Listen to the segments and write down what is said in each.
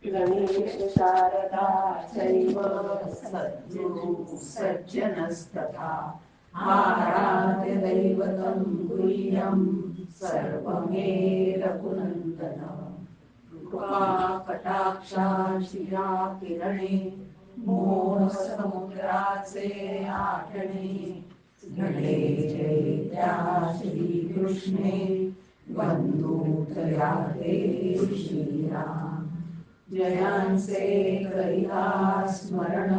गणेश शारदा चैव सद्गुरु सज्जनस्तथा आराध्य दैवतं गुह्यं सर्वमे रघुनन्दन कृपा कटाक्षांची या किरणे मोहसमुद्राचे आठणे घडे जयत्या श्रीकृष्णे बंधुतया देव श्रीराम जयांचे करिहा स्मरण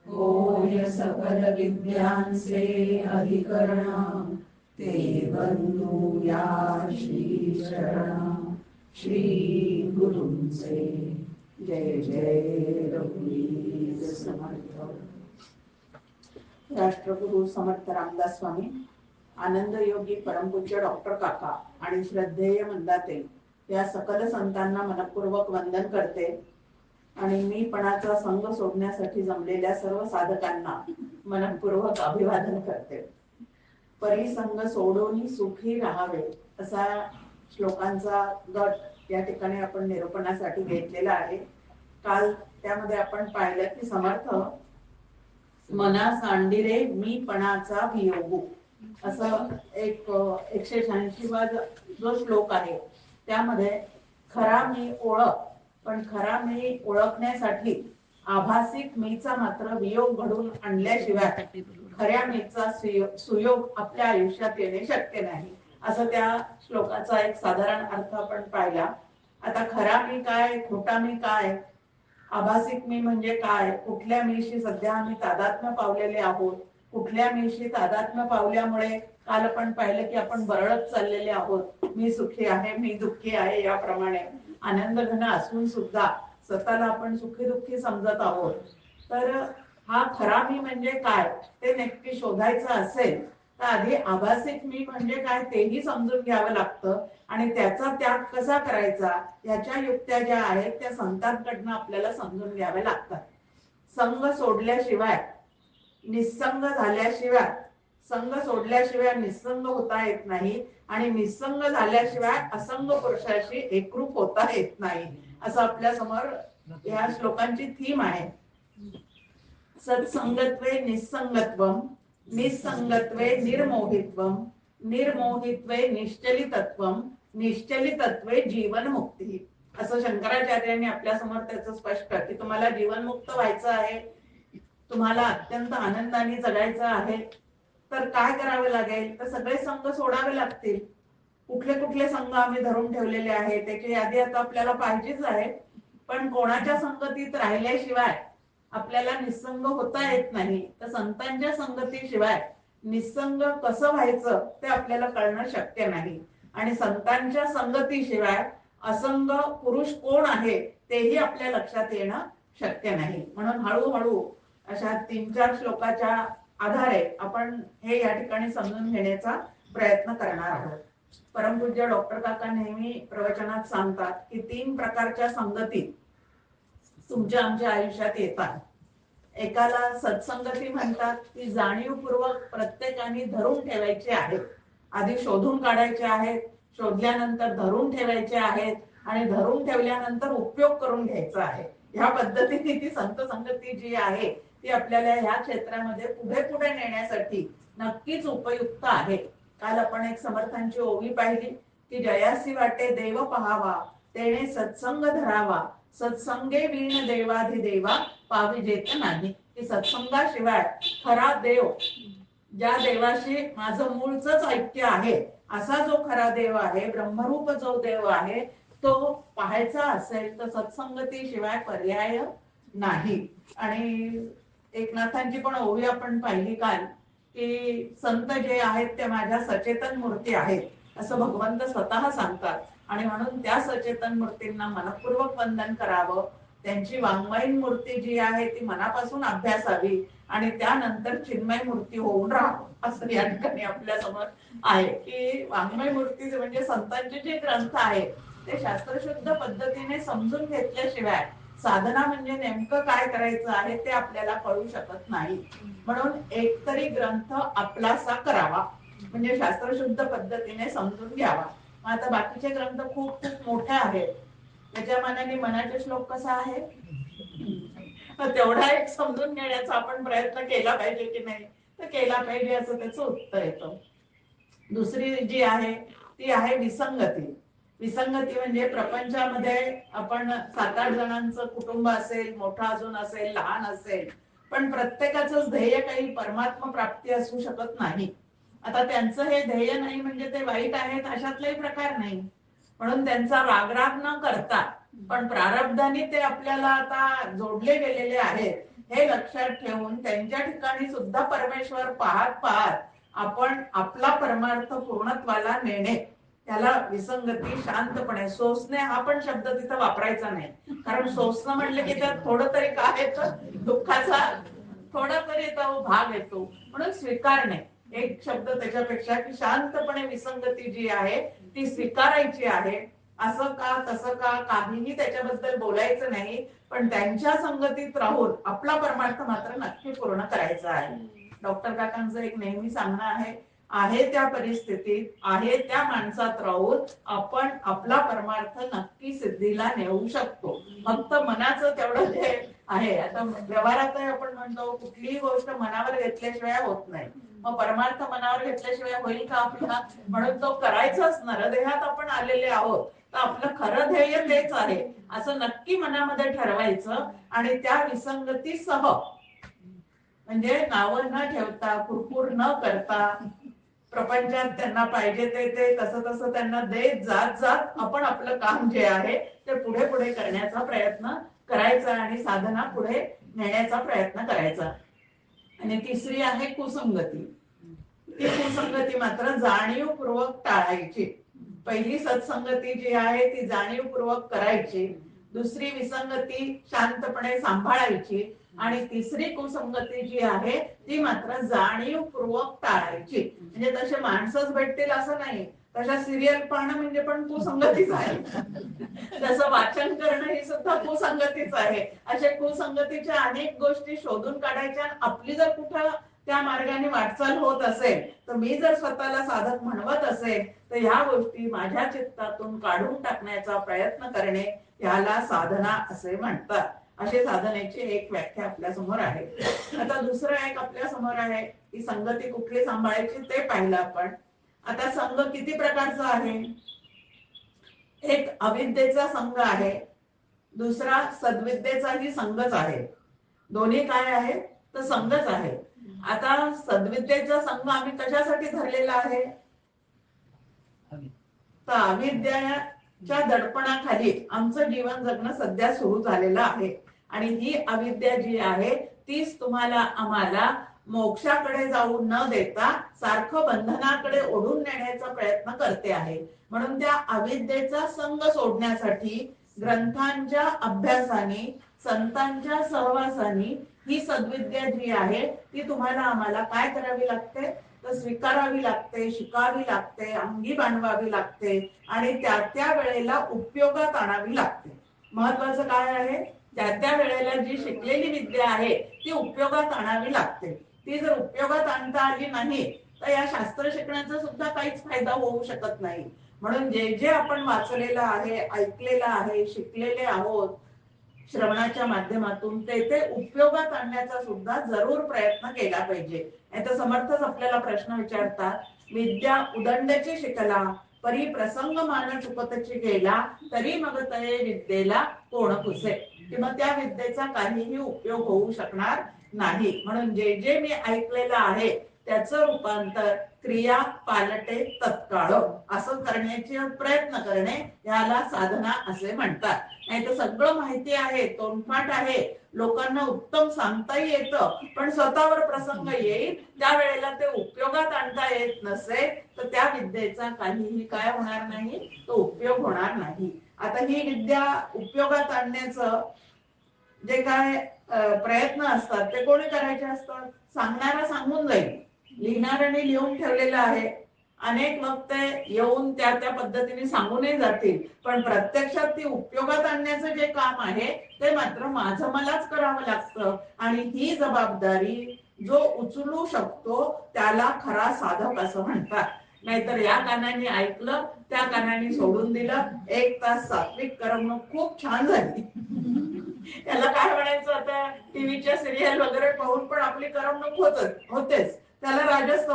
होय सकल विद्यांचे अधिकरण ते बंधू या श्री शरण श्री गुरूंचे जय जय रघुवीर समर्थ। राष्ट्रगुरु समर्थ रामदास स्वामी, आनंद योगी परमपूज्य डॉक्टर काका आणि श्रद्धेय मंदाते या सकल संतांना मनपूर्वक वंदन करते आणि मीपणाचा संग सोडण्यासाठी जमलेल्या सर्व साधकांना मनपूर्वक अभिवादन करते। परिसंग सोडून सुखी राहावे असा श्लोकांचा गट या ठिकाणी आपण निरूपणासाठी घेतलेला आहे। काल त्यामध्ये आपण पाहिलं की समर्थ मना सांडिरे मीपणाचा वियोगू असं एक 186वा जो श्लोक आहे त्यामध्ये खरा मी ओळख, पण खरा मी ओळखण्यासाठी आभासिक मीचा मात्र वियोग घडून आणल्याशिवाय खऱ्या मीचा सुयोग आपल्या आयुष्यात येणे शक्य नाही, असं त्या श्लोकाचा एक साधारण अर्थ आपण पाहिला। आता खरा मी काय, खोटा मी काय, आभासिक मी म्हणजे काय, कुठल्या मीशी सध्या आम्ही तादात्म्य पावलेले आहोत, कुठल्या मीशी तादात्म्य पावल्यामुळे काल आपण पाहिलं की आपण बरळत चाललेले आहोत, मी सुखी आहे मी दुःखी आहे, याप्रमाणे आनंद घन असून सुद्धा स्वतःला आपण सुखी दुःखी समजत आहोत। तर हा खरा मी म्हणजे काय ते नक्की शोधायचं असेल तर आधी आभासिक मी म्हणजे काय तेही समजून घ्यावं लागतं आणि त्याचा त्याग कसा करायचा याच्या युक्त्या ज्या आहेत त्या संतांकडनं आपल्याला समजून घ्याव्या लागतात। संग सोडल्याशिवाय, निस्संग झाल्याशिवाय, संग सोडल्याशिवाय निस्संग होता येत नाही आणि निस्संग झाल्याशिवाय असंग पुरुषाशी एकरूप होता येत नाही, असं आपल्या समोर या श्लोकांची थीम आहे। सत्संगत्वे निस्संगत्वम, निस्संगत्वे निर्मोहित्वम, निर्मोहित्वे निश्चलितत्वम, निश्चलितत्वे जीवनमुक्ती, असं शंकराचार्यांनी आपल्या समोर त्याचं स्पष्ट की तुम्हाला जीवनमुक्त व्हायचं आहे, तुम्हाला अत्यंत आनंदाने जगायचं आहे तर काय करावं लागेल, तर सगळे संग सोडावे लागतील। कुठले कुठले संघ आम्ही धरून ठेवलेले आहेत त्याची यादी आता आपल्याला पाहिजेच आहे, पण कोणाच्या संगतीत राहिल्याशिवाय आपल्याला निस्संग होता येत नाही, तर संतांच्या संगतीशिवाय निस्संग कसं व्हायचं ते आपल्याला कळणं शक्य नाही आणि संतांच्या संगतीशिवाय असंग पुरुष कोण आहे तेही आपल्या लक्षात येणं शक्य नाही। म्हणून हळूहळू अशा 3-4 श्लोकाच्या आधारे आपण हे या ठिकाणी समजून घेण्याचा प्रयत्न करणार आहोत। परमपूज्य डॉक्टर काका नेहमी प्रवचनात सांगतात की 3 प्रकारच्या संगती तुमच्या आमच्या आयुष्यात येतात। एकाला सत्संगती म्हणतात, ती जाणीवपूर्वक प्रत्येकाने धरून ठेवायची आहे, आधी शोधून काढायचे आहेत, शोधल्यानंतर धरून ठेवायचे आहेत आणि धरून ठेवल्यानंतर उपयोग करून घ्यायचा आहे। ह्या पद्धतीने ती संत संगती जी आहे ती आपल्याला ह्या क्षेत्रामध्ये पुढे पुढे नेण्यासाठी नक्कीच उपयुक्त आहे। काल आपण एक समर्थांची ओवी पाहिली की जयासी वाटे देव पहावा, तेणे सत्संग धरावा, सत्संगे वीण देवाधिदेवा पाविजेत नाही, की सत्संगाशिवाय खरा देव, ज्या देवाशी माझं मूळच ऐक्य आहे असा जो खरा देव आहे, ब्रह्मरूप जो देव आहे तो पाहायचा असेल तर सत्संगतीशिवाय पर्याय नाही। आणि एकनाथांची पण ओवी आपण पाहिली काल की संत जे आहेत ते माझ्या सचेतन मूर्ती आहेत असं भगवंत स्वतः सांगतात आणि म्हणून त्या सचेतन मूर्तींना मनपूर्वक वंदन करावं, त्यांची वाङ्मयीन मूर्ती जी आहे ती मनापासून अभ्यासावी आणि त्यानंतर चिन्मय मूर्ती होऊन राहावं असं या ठिकाणी आपल्या समोर आहे। की वाङ्मय मूर्ती म्हणजे संतांचे जे ग्रंथ आहेत ते शास्त्रशुद्ध पद्धतीने समजून घेतल्याशिवाय साधना म्हणजे नेमकं काय करायचं आहे ते आपल्याला कळू शकत नाही। म्हणून एकतरी ग्रंथ आपलासा करावा म्हणजे शास्त्रशुद्ध पद्धतीने समजून घ्यावा। आता बाकीचे ग्रंथ खूप खूप मोठे आहेत त्याच्या मानाने मनाचे श्लोक कसा आहे तेवढा एक समजून घेण्याचा आपण प्रयत्न केला पाहिजे की नाही, तर केला पाहिजे असं त्याचं उत्तर येतं. दुसरी जी आहे ती आहे विसंगती. विसंगती म्हणजे प्रपंचामध्ये आपण 7-8 जणांचं कुटुंब असेल, मोठा अजून असेल, लहान असेल, पण प्रत्येकाचं ध्येय काही परमात्मा प्राप्ती असू शकत नाही. आता त्यांचं हे ध्येय नाही म्हणजे ते वाईट आहेत अशातलाही प्रकार नाही, म्हणून त्यांचा रागराग न करता पण प्रारब्धाने ते आपल्याला आता जोडले गेलेले आहेत हे लक्षात ठेवून त्यांच्या ठिकाणी सुद्धा परमेश्वर पाहत पाहत आपण आपला परमार्थ पूर्णत्वाला नेणे, त्याला विसंगती. शांतपणे सोसणे हा पण शब्द तिथं वापरायचा नाही, कारण सोसणं म्हटलं की त्यात थोडं तरी काय येतं, दुःखाचा थोडा तरी तो भाग येतो, म्हणून स्वीकारणे एक शब्द त्याच्यापेक्षा, की शांतपणे विसंगती जी आहे ती स्वीकारायची आहे. असं का तसं का काहीही त्याच्याबद्दल बोलायचं नाही, पण त्यांच्या संगतीत राहून आपला परमार्थ मात्र नक्की पूर्ण करायचा आहे. डॉक्टर काकांचं एक नेहमी सांगणं आहे त्या परिस्थितीत आहे त्या माणसात राहून आपण आपला परमार्थ नक्की सिद्धीला नेऊ शकतो. फक्त मनाचं तेवढं जे आहे, आता व्यवहारातही आपण म्हणतो कुठलीही गोष्ट मनावर घेतल्याशिवाय होत नाही, मग परमार्थ मनावर घेतल्याशिवाय होईल का आपल्याला, म्हणून तो करायचाच. नरदेहात आपण आलेले आहोत तर आपलं खरं ध्येय तेच आहे असं नक्की मनामध्ये ठरवायचं, आणि त्या विसंगतीसह म्हणजे नावं न ठेवता, कुरकुर न करता, प्रपंचात त्यांना पाहिजे ते तसं तसं त्यांना देत जात जात आपण आपलं काम जे आहे ते पुढे पुढे करण्याचा प्रयत्न करायचा आणि साधना पुढे नेण्याचा प्रयत्न करायचा. आणि तिसरी आहे कुसंगती. ती कुसंगती मात्र जाणीवपूर्वक टाळायची. पहिली सत्संगती जी आहे ती जाणीवपूर्वक करायची, दुसरी विसंगती शांतपणे सांभाळायची, आणि तिसरी कुसंगती जी आहे ती मात्र जाणीवपूर्वक टाळायची. म्हणजे तसे माणसंच भेटतील असं नाही, तशा सिरियल पाहणं म्हणजे पण कुसंगतीच आहे, तसं वाचन करणं ही सुद्धा कुसंगतीच आहे. अशा कुसंगतीच्या अनेक गोष्टी शोधून काढायच्या. आपली जर कुठं त्या मार्गाने वाटचाल होत असेल, तर मी जर स्वतःला साधक म्हणवत असेल, तर ह्या गोष्टी माझ्या चित्तातून काढून टाकण्याचा प्रयत्न करणे याला साधना असे म्हणतात. अशी साधनेची एक व्याख्या आपल्या समोर आहे. आता दुसरं एक आपल्या समोर आहे की संगती कुठली सांभाळायची ते पाहिलं आपण. आता संघ किती प्रकारचा आहे, एक अविद्येचा संघ आहे, दुसरा सद्विद्येचाही संघच आहे. दोन्ही काय आहे तर संघच आहे. आता सद्विद्येचा संघ आम्ही कशासाठी धरलेला आहे, तर अविद्याच्या दडपणाखाली आमचं जीवन जगणं सध्या सुरू झालेलं आहे, आणि ही अविद्या जी आहे तीच तुम्हाला आम्हाला मोक्षाकडे जाऊ न देता सारखं बंधनाकडे ओढून नेण्याचा प्रयत्न करते आहे. म्हणून त्या अविद्येचा संघ सोडण्यासाठी ग्रंथांच्या अभ्यासाने, संतांच्या सहवासाने ही सद्विद्या जी आहे ती तुम्हाला आम्हाला काय करावी लागते तर स्वीकारावी लागते, शिकावी लागते, अंगी बांधवावी लागते, आणि त्या त्या वेळेला उपयोगात आणावी लागते. महत्वाचं काय आहे, त्या त्या वेळेला जी शिकलेली विद्या आहे ती उपयोगात आणावी लागते. ती जर उपयोगात आणता आली नाही तर या शास्त्र शिकण्याचा सुद्धा काहीच फायदा होऊ शकत नाही. म्हणून जे जे आपण वाचलेलं आहे, ऐकलेलं आहे, शिकलेले आहोत श्रवणाच्या माध्यमातून ते उपयोगात आणण्याचा सुद्धा जरूर प्रयत्न केला पाहिजे. नाहीतर समर्थच आपल्याला प्रश्न विचारतात, विद्या उदंडची शिकला परी प्रसंग मान चुकतची गेला, तरी मग तये विद्येला कोण पुसे, किंवा त्या विद्येचा काहीही उपयोग होऊ शकणार नाही. म्हणून जे जे मी ऐकलेलं आहे त्याचं रूपांतर क्रिया पालटे तत्काळ असं करण्याचे प्रयत्न करणे याला साधना असे म्हणतात. नाही तर सगळं माहिती आहे, तोंडपाठ आहे, लोकांना उत्तम सांगताही येतं, पण स्वतःवर प्रसंग येईल त्यावेळेला ते उपयोगात आणता येत नसेल तर त्या विद्येचा काहीही काय होणार नाही, तो उपयोग होणार नाही. आता ही विद्या उपयोगात आणण्याचं जे काय प्रयत्न असतात ते कोणी करायचे असतात, सांगणारा सांगून जाईल, लिहिणाऱ्याने लिहून ठेवलेलं आहे, अनेक वक्ते येऊन त्या त्या पद्धतीने सांगूनही जातील, पण प्रत्यक्षात ती उपयोगात आणण्याचं जे काम आहे ते मात्र माझं मलाच करावं लागतं. आणि ही जबाबदारी जो उचलू शकतो त्याला खरा साधक असं म्हणतात. नाहीतर या कानाने ऐकलं त्या कानाने सोडून दिलं. 1 तास सात्विक करमणूक खूप छान झाली. त्याला काय म्हणायचं, आता टीव्हीच्या सिरियल वगैरे पाहून पण आपली करमणूक होतेच, त्याला राजस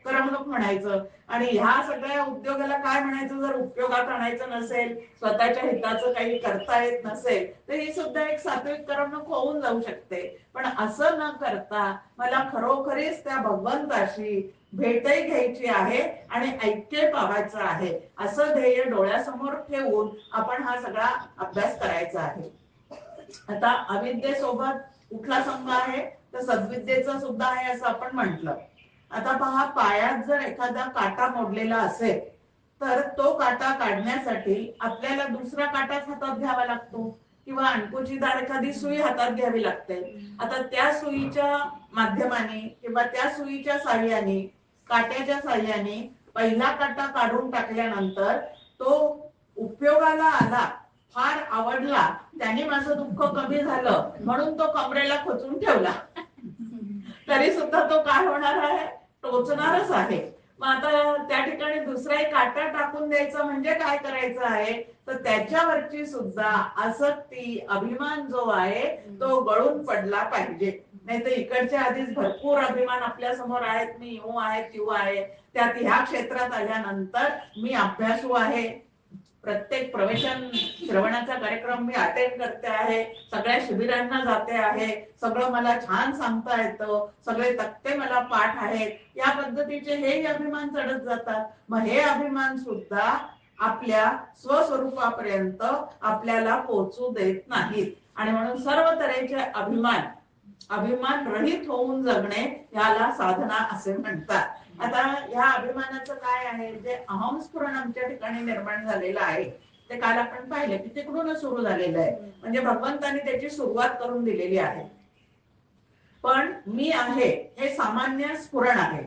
करमणूक म्हणायचं. आणि ह्या सगळ्या उद्योगाला काय म्हणायचं, जर उपयोगात आणायचं नसेल, स्वतःच्या हिताचं काही करता येत नसेल, तर ही सुद्धा एक सात्विक करमणूक होऊन जाऊ शकते. पण असं न करता मला खरोखरीच त्या भगवंताशी भेटही घ्यायची आहे आणि ऐक्य पावायचं आहे, असं ध्येय डोळ्यासमोर ठेवून आपण हा सगळा अभ्यास करायचा आहे. आता अविद्येसोबत कुठला संघ आहे, तर सद्विद्येचा सुद्धा आहे असं आपण म्हटलं. आता पहा, पायात जर एखादा काटा मोडलेला असेल तर तो काटा काढण्यासाठी आपल्याला दुसरा काटाच हातात घ्यावा लागतो किंवा अणकुचीदार एखादी सुई हातात घ्यावी लागते. आता त्या सुईच्या माध्यमाने किंवा त्या सुईच्या साह्याने, काट्याच्या साह्याने पहिला काटा काढून टाकल्यानंतर तो उपयोगाला आला, फार आवडला, त्याने माझं दुःख कमी झालं म्हणून तो कमरेला खोचून ठेवला, तरी सुद्धा तो काय होणार आहे, टोचणारच आहे. मग आता त्या ठिकाणी दुसरा एक काटा टाकून द्यायचा म्हणजे काय करायचं आहे, तर त्याच्यावरची सुद्धा आसक्ती, अभिमान जो आहे तो गळून पडला पाहिजे. नाही तर इकडच्या आधीच भरपूर अभिमान आपल्या समोर आहेत, मी येऊ आहे, तिऊ आहे, त्यात ह्या क्षेत्रात आल्यानंतर मी अभ्यासू आहे, प्रत्येक प्रवेशन श्रवणाचा कार्यक्रम मी अटेंड करते आहे, सगळ्या शिबिरांना जाते आहे, सगळं मला छान सांगता येतं, सगळे तक्ते मला पाठ आहेत, या पद्धतीचे हे अभिमान चढत जातात. मग हे अभिमान सुद्धा आपल्या स्वस्वरूपापर्यंत आपल्याला पोहोचू देत नाहीत. आणि म्हणून सर्व तऱ्हेचे अभिमान रहित होऊन जगणे याला साधना असे म्हणतात. आता ह्या अभिमानाचं काय आहे, जे अहमस्फुरण आमच्या ठिकाणी निर्माण झालेलं आहे ते काल आपण पाहिलं की तिकडूनच सुरू झालेलं आहे. म्हणजे भगवंतांनी त्याची सुरुवात करून दिलेली आहे. पण मी आहे हे सामान्य स्फुरण आहे.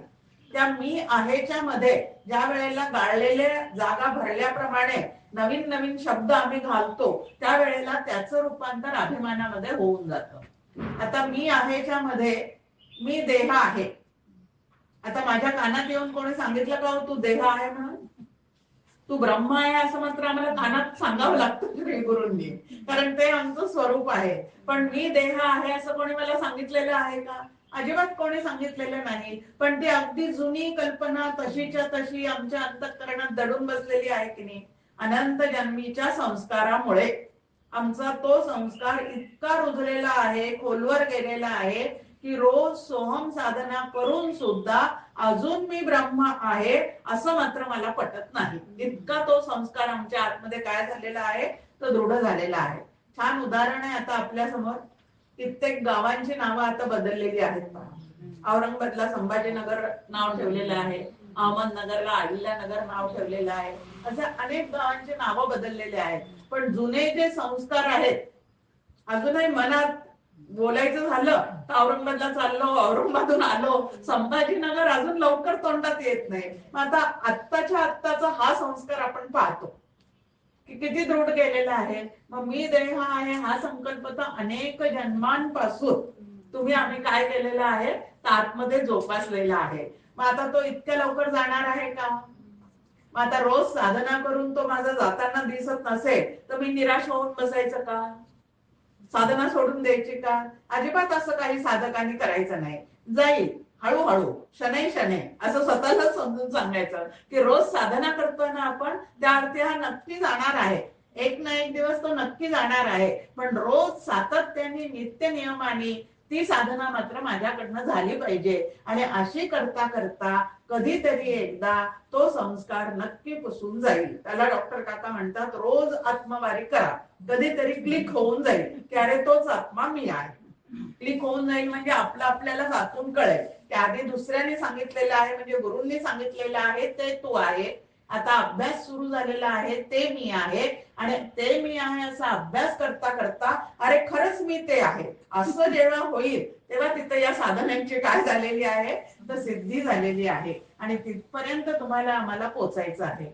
त्या मी आहेच्या मध्ये ज्या वेळेला गाळलेले जागा भरल्याप्रमाणे नवीन नवीन शब्द आम्ही घालतो, त्यावेळेला त्याचं रूपांतर अभिमानामध्ये होऊन जातं. आता मी आहेच्या मध्ये मी देह आहे. आता माझ्या कानात येऊन कोणी सांगितलं का तू देह आहे म्हणून, तू ब्रह्म आहे असं मात्र आम्हाला कानात सांगावं लागतं श्री गुरूंनी, कारण ते आमचं स्वरूप आहे. पण मी देह आहे असं कोणी मला सांगितलेलं आहे का, अजिबात कोणी सांगितलेलं नाही. पण ती अगदी जुनी कल्पना तशीच्या तशी आमच्या अंतःकरणात दडून बसलेली आहे की नाही. अनंत जन्मीच्या संस्कारामुळे आमचा तो संस्कार इतका रुजलेला आहे, खोलवर गेलेला आहे की रोज सोहम साधना करून सुद्धा अजून मी ब्रह्म आहे असं मात्र मला पटत नाही. इतका तो संस्कार आमच्या आतमध्ये काय झालेला आहे, तो दृढ झालेला आहे. छान उदाहरण आहे आता आपल्या समोर. कित्येक गावांची नावं आता बदललेली आहेत. औरंगाबादला संभाजीनगर नाव ठेवलेलं आहे, अहमदनगरला अहिल्यानगर नाव ठेवलेलं आहे, अशा अनेक गावांची नावं बदललेली आहेत. पण जुने जे संस्कार आहेत अजूनही मनात, बोलायचं झालं तर औरंगाबादला चाललो, औरंगाबादून आलो, संभाजीनगर अजून लवकर तोंडात येत नाही. आता आत्ताच्या आत्ताचा हा संस्कार आपण पाहतो की किती दृढ गेलेला आहे. मग मी देह आहे हा संकल्प तर अनेक जन्मांपासून आम्ही काय केलेला आहे, तर आतमध्ये जोपासलेला आहे. मग आता तो इतक्या लवकर जाणार आहे का? मग आता रोज साधना करून तो माझा जाताना दिसत नसेल तर मी निराश होऊन बसायचं का, साधना सोडून द्यायची का? अजिबात असं काही साधकांनी करायचं नाही. जाईल हळूहळू, शनै शनै असं स्वतःला समजून सांगायचं की रोज साधना करतोय ना आपण, त्या अर्थी हा नक्की जाणार आहे, एक ना एक दिवस तो नक्की जाणार आहे. पण रोज सातत्याने नित्य नियमाने ती साधना मात्र माझ्याकडनं झाली पाहिजे. आणि अशी करता करता कधीतरी एकदा तो संस्कार नक्की पुसून जाईल. त्याला डॉक्टर काका म्हणतात रोज आत्मवारी करा, कधीतरी क्लिक होऊन जाईल की अरे तोच आत्मा मी आहे. क्लिक होऊन जाईल म्हणजे आपलं आपल्याला आतून कळेल की आधी दुसऱ्याने सांगितलेलं आहे, म्हणजे गुरूंनी सांगितलेलं आहे ते तू आहे. आता अभ्यास सुरू झालेला आहे ते मी आहे, आणि ते मी आहे असा अभ्यास करता करता अरे खरंच मी ते आहे असं जेव्हा होईल तेव्हा तिथे या साधनांची काय झालेली आहे, तर सिद्धी झालेली आहे. आणि तिथपर्यंत तुम्हाला आम्हाला पोचायचं आहे.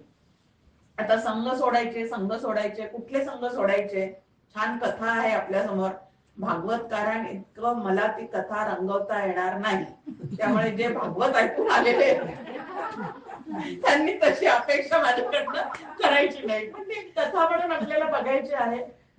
आता संघ सोडायचे, संघ सोडायचे, कुठले संघ सोडायचे? छान कथा आहे आपल्या समोर. भागवतकारां इतकं मला ती कथा रंगवता येणार नाही, त्यामुळे जे भागवत ऐकून आलेले त्यांनी तशी अपेक्षा माझ्याकडनं करायची नाही. पण ती कथा म्हणून आपल्याला बघायची आहे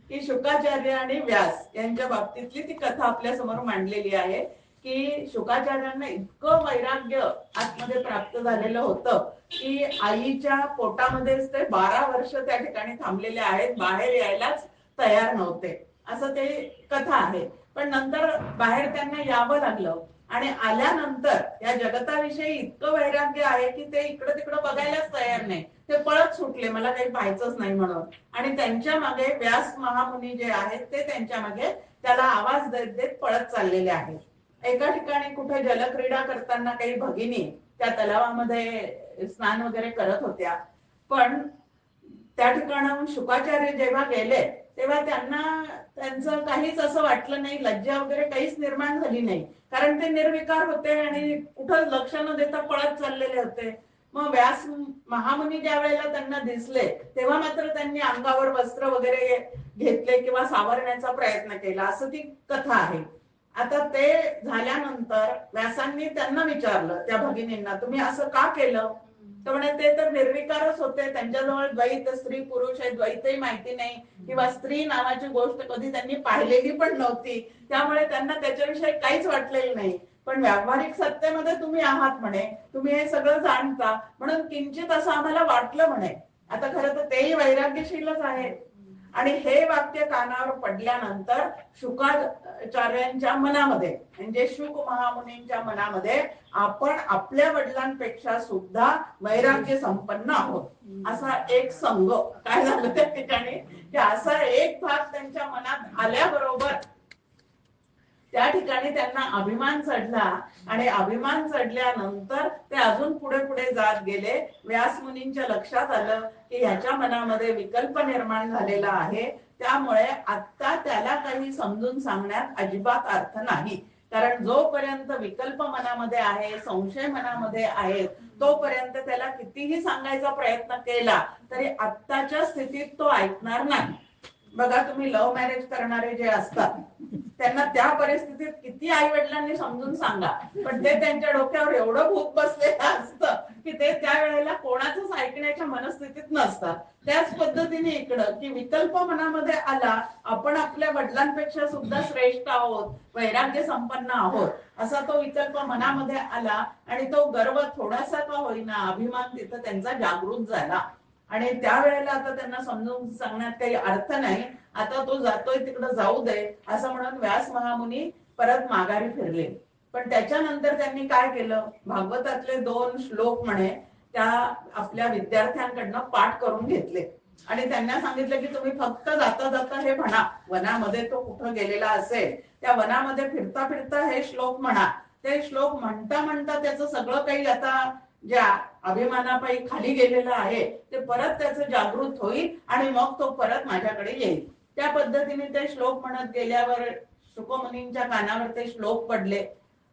की शुकाचार्य आणि व्यास यांच्या बाबतीतली ती कथा आपल्या समोर मांडलेली आहे की शुकाचार्यांना इतकं वैराग्य आतमध्ये प्राप्त झालेलं होतं की आईच्या पोटामध्येच ते 12 वर्ष त्या ठिकाणी थांबलेले आहेत, बाहेर यायलाच तयार नव्हते, असं ते कथा आहे. पण नंतर बाहेर त्यांना यावं लागलं आणि आल्यानंतर या जगताविषयी इतकं वैराग्य आहे की ते इकडं तिकडं बघायलाच तयार नाही, ते पळत सुटले, मला काही पाहायचंच नाही म्हणून. आणि त्यांच्या मागे व्यास महामुनी जे आहेत ते त्यांच्या मागे त्याला आवाज देत देत पळत चाललेले आहेत. एका ठिकाणी कुठे जलक्रीडा करताना काही भगिनी त्या तलावामध्ये स्नान वगैरे करत होत्या. पण त्या ठिकाणाहून शुकाचार्य जेव्हा गेले तेव्हा त्यांना त्यांचं काहीच असं वाटलं नाही, लज्जा वगैरे काहीच निर्माण झाली नाही, कारण ते निर्विकार होते आणि कुठं लक्ष न देता पळत चाललेले होते. मग व्यास महामुनी ज्या वेळेला त्यांना दिसले तेव्हा मात्र त्यांनी अंगावर वस्त्र वगैरे घेतले किंवा सावरण्याचा प्रयत्न केला, असं ती कथा आहे. आता ते झाल्यानंतर व्यासांनी त्यांना विचारलं, त्या भगिनींना, तुम्ही असं का केलं? तर म्हणे ते तर निर्विकारच होते, त्यांच्याजवळ द्वैत स्त्री पुरुष हे द्वैतही माहिती नाही किंवा स्त्री नावाची गोष्ट कधी त्यांनी पाहिलेली पण नव्हती, त्यामुळे त्यांना त्याच्याविषयी काहीच वाटलेलं नाही. पण व्यावहारिक सत्तेमध्ये तुम्ही आहात म्हणे, तुम्ही हे सगळं जाणता, म्हणून किंचित असं आम्हाला वाटलं म्हणे. आता खरं तर तेही वैराग्यशीलच आहे. आणि हे वाक्य कानावर पडल्यानंतर शुकाचार्यांच्या मनामध्ये म्हणजे शुक महामुनींच्या मनामध्ये आपण आपल्या वडिलांपेक्षा सुद्धा वैराग्य संपन्न आहोत असा एक संघ काय झालं त्या ठिकाणी, की असा एक भाग त्यांच्या मनात आल्याबरोबर त्या ठिकाणी त्यांना अभिमान चढला आणि अभिमान चढल्यानंतर ते अजून पुढे पुढे जात गेले. व्यास मुनींच्या लक्षात आलं की ह्याच्या मनामध्ये विकल्प निर्माण झालेला आहे, त्यामुळे आता त्याला काही समजून सांगण्यात अजिबात अर्थ नाही, कारण जोपर्यंत विकल्प मनामध्ये आहे, संशय मनामध्ये आहे, तोपर्यंत त्याला कितीही सांगायचा प्रयत्न केला तरी आत्ताच्या स्थितीत तो ऐकणार नाही. बघा, तुम्ही लव्ह मॅरेज करणारे जे असतात त्यांना त्या परिस्थितीत किती आई वडिलांनी समजून सांगा, पण ते त्यांच्या डोक्यावर एवढं भूत बसलेलं असतं की ते त्यावेळेला कोणाचंच ऐकण्याच्या मनस्थितीत नसतात. त्याच पद्धतीने इकडं की विकल्प मनामध्ये आला, आपण आपल्या वडिलांपेक्षा सुद्धा श्रेष्ठ आहोत, वैराग्य संपन्न आहोत, असा तो विकल्प मनामध्ये आला आणि तो गर्व थोडासा का होईना, अभिमान तिथं त्यांचा जागृत झाला. आणि त्यावेळेला आता त्यांना समजून सांगण्यात काही अर्थ नाही, आता तो जातोय तिकडं जाऊ दे असं म्हणून व्यास महामुनी परत माघारी फिरले. पण त्याच्यानंतर त्यांनी काय केलं, भागवतातले 2 श्लोक म्हणे त्या आपल्या विद्यार्थ्यांकडनं पाठ करून घेतले आणि त्यांना सांगितलं की तुम्ही फक्त जाता जाता हे म्हणा, वनामध्ये तो कुठं गेलेला असेल त्या वनामध्ये फिरता फिरता हे श्लोक म्हणा. ते श्लोक म्हणता म्हणता त्याचं सगळं काही आता ज्या अभिमानापायी खाली गेलेलं आहे ते परत त्याचं जागृत होईल आणि मग तो परत माझ्याकडे येईल. त्या पद्धतीने ते श्लोक म्हणत गेल्यावर शुकमुनींच्या कानावर ते श्लोक पडले.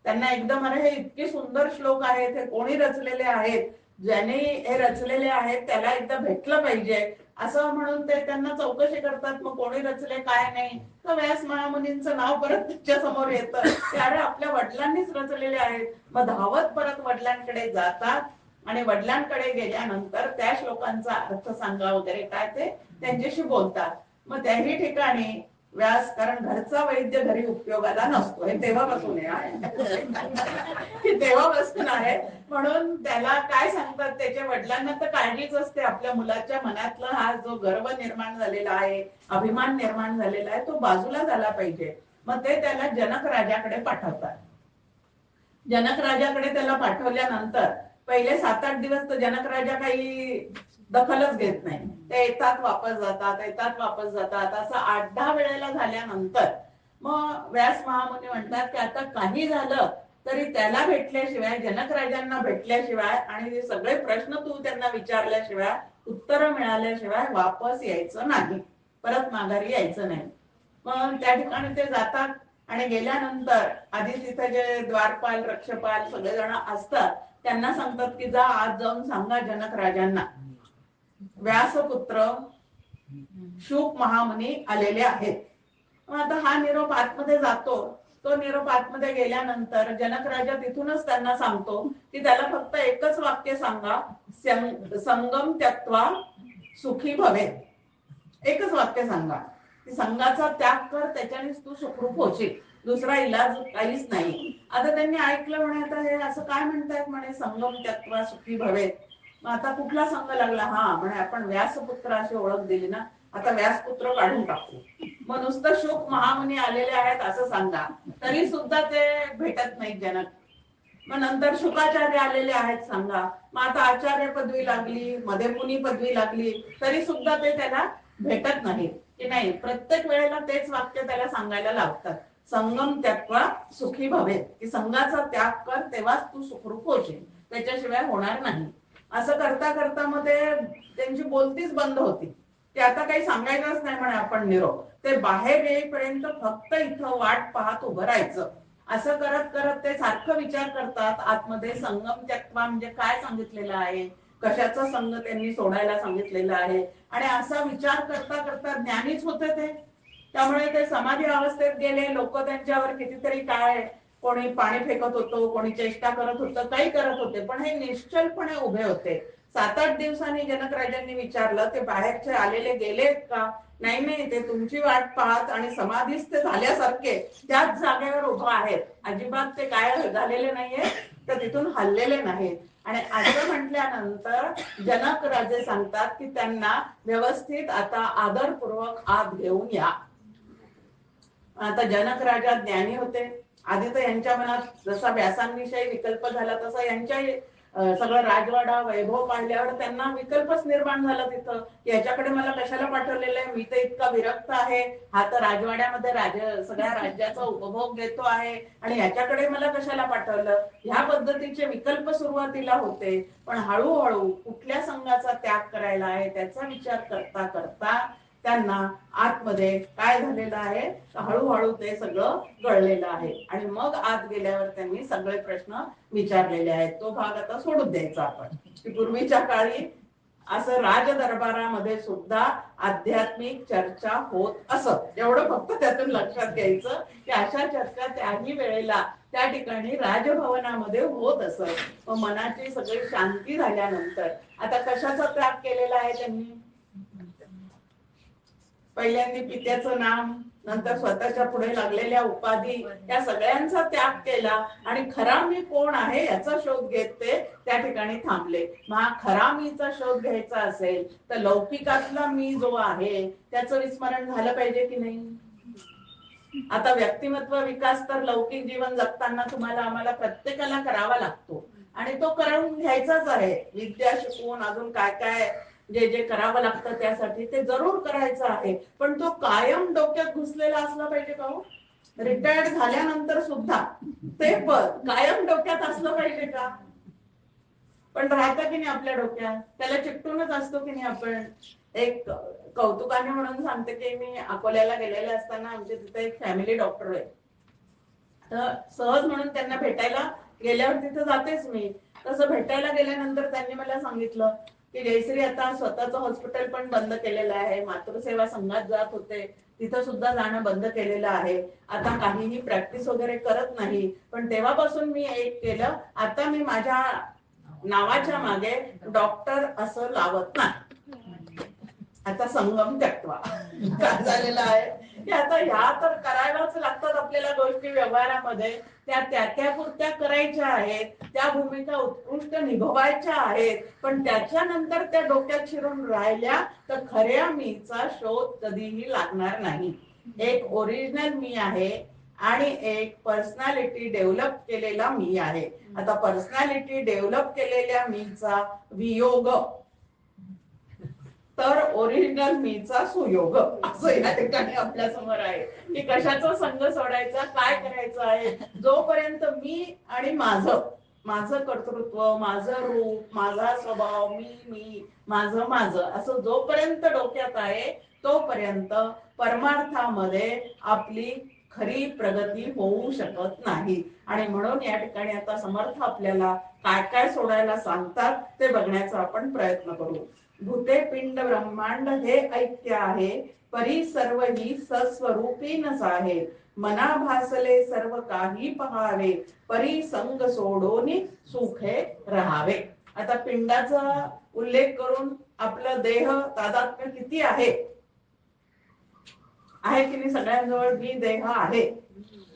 त्यांना एकदम, अरे हे इतके सुंदर श्लोक आहेत, हे कोणी रचलेले आहेत, ज्याने हे रचलेले आहेत त्याला एकदा भेटलं पाहिजे असं म्हणून ते त्यांना चौकशी करतात. मग कोणी रचले काय नाही, तर व्यास महामुनींचं नाव परत त्यांच्या समोर येतं की अरे आपल्या वडिलांनीच रचलेले आहेत. मग धावत परत वडिलांकडे जातात आणि वडिलांकडे गेल्यानंतर त्या श्लोकांचा अर्थ सांगा वगैरे काय ते त्यांच्याशी बोलतात. मग त्याही ठिकाणी व्यास, कारण घरचा वैद्य घरी उपयोगाला नसतो, हे तेव्हापासून आहे तेव्हापासून आहे, म्हणून त्याला काय सांगतात, त्याच्या वडिलांना तर काळजीच असते आपल्या मुलाच्या मनातला हा जो गर्व निर्माण झालेला आहे, अभिमान निर्माण झालेला आहे, तो बाजूला झाला पाहिजे. मग ते त्याला जनक राजाकडे पाठवतात. जनक राजाकडे त्याला पाठवल्यानंतर पहिले 7-8 दिवस तर जनक राजा काही दखलच घेत नाही, ते येतात वापस जातात, येतात वापस जातात, असं 8-10 वेळेला झाल्यानंतर मग व्यास महामुनी म्हणतात की आता काही झालं तरी त्याला भेटल्याशिवाय, जनक राजांना भेटल्याशिवाय आणि ते सगळे प्रश्न तू त्यांना विचारल्याशिवाय, उत्तर मिळाल्याशिवाय वापस यायचं नाही, परत माघारी यायचं नाही. मग त्या ठिकाणी ते जातात आणि गेल्यानंतर आधी तिथे जे द्वारपाल, रक्षपाल सगळेजण असतात त्यांना सांगतात की जा आज जाऊन सांगा जनक राजांना व्यासपुत्र शुक महामुनी आलेले आहेत. मग आता हा निरोप आतमध्ये जातो तो निरोप आतमध्ये गेल्यानंतर जनक राजा तिथूनच त्यांना सांगतो की त्याला फक्त एकच वाक्य सांगा, संगम त्यक्त्वा सुखी भवेत. एकच वाक्य सांगा की संघाचा त्याग कर, त्याच्यानेच तू सुखरूप होशील, दुसरा इलाज काहीच नाही. आता त्यांनी ऐकलं म्हणे, आता हे असं काय म्हणतायत म्हणे संगम त्यक्त्वा सुखी भवेत. मग आता कुठला संघ लागला? हा म्हणे आपण व्यासपुत्र अशी ओळख दिली ना, आता व्यासपुत्र काढून टाकू. मग नुसतं शुक महामुनी आलेले आहेत असं सांगा, तरी सुद्धा ते भेटत नाहीत जनक. मग नंतर शुकाचार्य आलेले आहेत सांगा, मग आता आचार्य पदवी लागली, मध्ये मुनी पदवी लागली, तरी सुद्धा ते त्याला भेटत नाही. की नाही, प्रत्येक वेळेला तेच वाक्य त्याला सांगायला लावतात, संगम त्यक्त्वा सुखी भवेत, की संघाचा त्याग कर तेव्हाच तू सुखरूप होशील, त्याच्याशिवाय होणार नाही. असं करता करता मग ते त्यांची बोलतीच बंद होती, की आता काही सांगायचंच नाही म्हणे आपण निरोप. ते बाहेर येईपर्यंत फक्त इथं वाट पाहत उभं राहायचं. असं करत करत ते सारखं विचार करतात आतमध्ये, संगम त्यक्त्वा म्हणजे काय सांगितलेलं आहे, कशाचा संघ त्यांनी सोडायला सांगितलेला आहे. आणि असा विचार करता करता ज्ञानीच होते ते. त्यामुळे ते समाधी अवस्थेत गेले. लोक त्यांच्यावर कितीतरी काय, कोणी पाणी फेकत होतो, कोणी चेष्टा करत होतं, काही करत होते, पण हे निश्चलपणे उभे होते. 7-8 दिवसांनी जनक राजांनी विचारलं, ते बाहेरचे आलेले गेलेत का? नाही नाही, ते तुमची वाट पाहत आणि समाधीच ते झाल्यासारखे त्याच जागेवर उभं आहेत, अजिबात ते काय झालेले नाहीये, तर तिथून हललेले नाहीत. आणि असं म्हटल्यानंतर जनक राजे सांगतात की त्यांना व्यवस्थित आता आदरपूर्वक आत घेऊन या. आता जनक राजा ज्ञानी होते. आधी तर यांच्या मनात जसा व्यासांविषयी विकल्प झाला तसा यांच्या सगळं राजवाडा वैभव पाहिल्यावर त्यांना विकल्पच निर्माण झाला तिथं, की याच्याकडे मला कशाला पाठवलेलं आहे, मी तर इतका विरक्त आहे, हा तर राजवाड्यामध्ये सगळ्या राज्याचा उपभोग घेतो आहे, आणि याच्याकडे मला कशाला पाठवलं. ह्या पद्धतीचे विकल्प सुरुवातीला होते. पण हळूहळू कुठल्या संघाचा त्याग करायला आहे त्याचा विचार करता करता त्यांना आतमध्ये काय झालेलं आहे, हळूहळू ते सगळं कळलेलं आहे. आणि मग आत गेल्यावर त्यांनी सगळे प्रश्न विचारलेले आहेत. तो भाग आता सोडून द्यायचा आपण, की पूर्वीच्या काळी असं राज दरबारामध्ये सुद्धा आध्यात्मिक चर्चा होत असत, एवढं फक्त त्यातून लक्षात घ्यायचं, की अशा चर्चा त्याही वेळेला त्या ठिकाणी राजभवनामध्ये होत असत. मग मनाची सगळी शांती झाल्यानंतर आता कशाचा त्याग केलेला आहे त्यांनी? पहिल्यांदा पित्याचं नाम, नंतर स्वतःच्या पुढे लागलेल्या उपाधी, या सगळ्यांचा त्याग केला आणि खरा मी कोण आहे याचा शोध घेत ते त्या ठिकाणी थांबले. मग खरा मीचा शोध घ्यायचा असेल तर लौकिकातला मी जो आहे त्याचं विस्मरण झालं पाहिजे की नाही. आता व्यक्तिमत्व विकास तर लौकिक जीवन जगताना तुम्हाला आम्हाला प्रत्येकाला करावा लागतो, आणि तो करून घ्यायचाच आहे. विद्या शिकवून अजून काय काय जे जे करावं लागतं त्यासाठी ते जरूर करायचं आहे. पण तो कायम डोक्यात घुसलेला असला पाहिजे का हो? रिटायर्ड झाल्यानंतर सुद्धा ते पद कायम डोक्यात असलं पाहिजे का? पण राहतं की नाही आपल्या डोक्यात, त्याला चिकटूनच असतो की नाही आपण. एक कौतुकाने म्हणून सांगते की मी अकोल्याला गेलेले असताना आमच्या तिथे एक फॅमिली डॉक्टर आहे. तर सहज म्हणून त्यांना भेटायला गेल्यावर तिथे जातेच मी. तसं भेटायला गेल्यानंतर त्यांनी मला सांगितलं की जयश्री आता स्वतःचं हॉस्पिटल पण बंद केलेलं आहे, मातृसेवा संघात जात होते तिथं सुद्धा जाणं बंद केलेलं आहे, आता काहीही प्रॅक्टिस वगैरे करत नाही. पण तेव्हापासून मी एक केलं, आता मी माझ्या नावाच्या मागे डॉक्टर असं लावत नाही. आता संगम त्यक्त्वा काय झालेलं आहे की आता ह्या तर करायलाच लागतात आपल्याला गोष्टी व्यवहारामध्ये, त्या पुरत्या करायच्या आहेत, त्या भूमिका उत्कृष्ट निभवायच्या आहेत. पण त्याच्यानंतर त्या डोक्यात शिरून राहिल्या तर खऱ्या मीचा शोध कधीही लागणार नाही. एक ओरिजिनल मी आहे आणि एक पर्सनॅलिटी डेव्हलप केलेला मी आहे. आता पर्सनॅलिटी डेव्हलप केलेल्या मीचा वियोग तर ओरिजिनल मीचा सुयोग, असं या ठिकाणी आपल्या समोर आहे की कशाचा संघ सोडायचा, काय करायचं आहे. जोपर्यंत मी आणि माझं कर्तृत्व, माझं रूप, माझा स्वभाव, मी माझं असं जोपर्यंत डोक्यात आहे तोपर्यंत परमार्थामध्ये आपली खरी प्रगती होऊ शकत नाही. आणि म्हणून या ठिकाणी आता समर्थ आपल्याला काय काय सोडायला सांगतात ते बघण्याचा आपण प्रयत्न करू. भूते पिंड ब्रह्मांड हे ऐक्य आहे, परी सर्व ही सस्वरूपीनच आहे. मना भासले सर्व काही पहावे, परी संग सोडोनी सुखे राहावे. आता पिंडाचा उल्लेख करून आपलं देह तादात्म्य किती आहे की नाही सगळ्यांजवळ? मी देह आहे,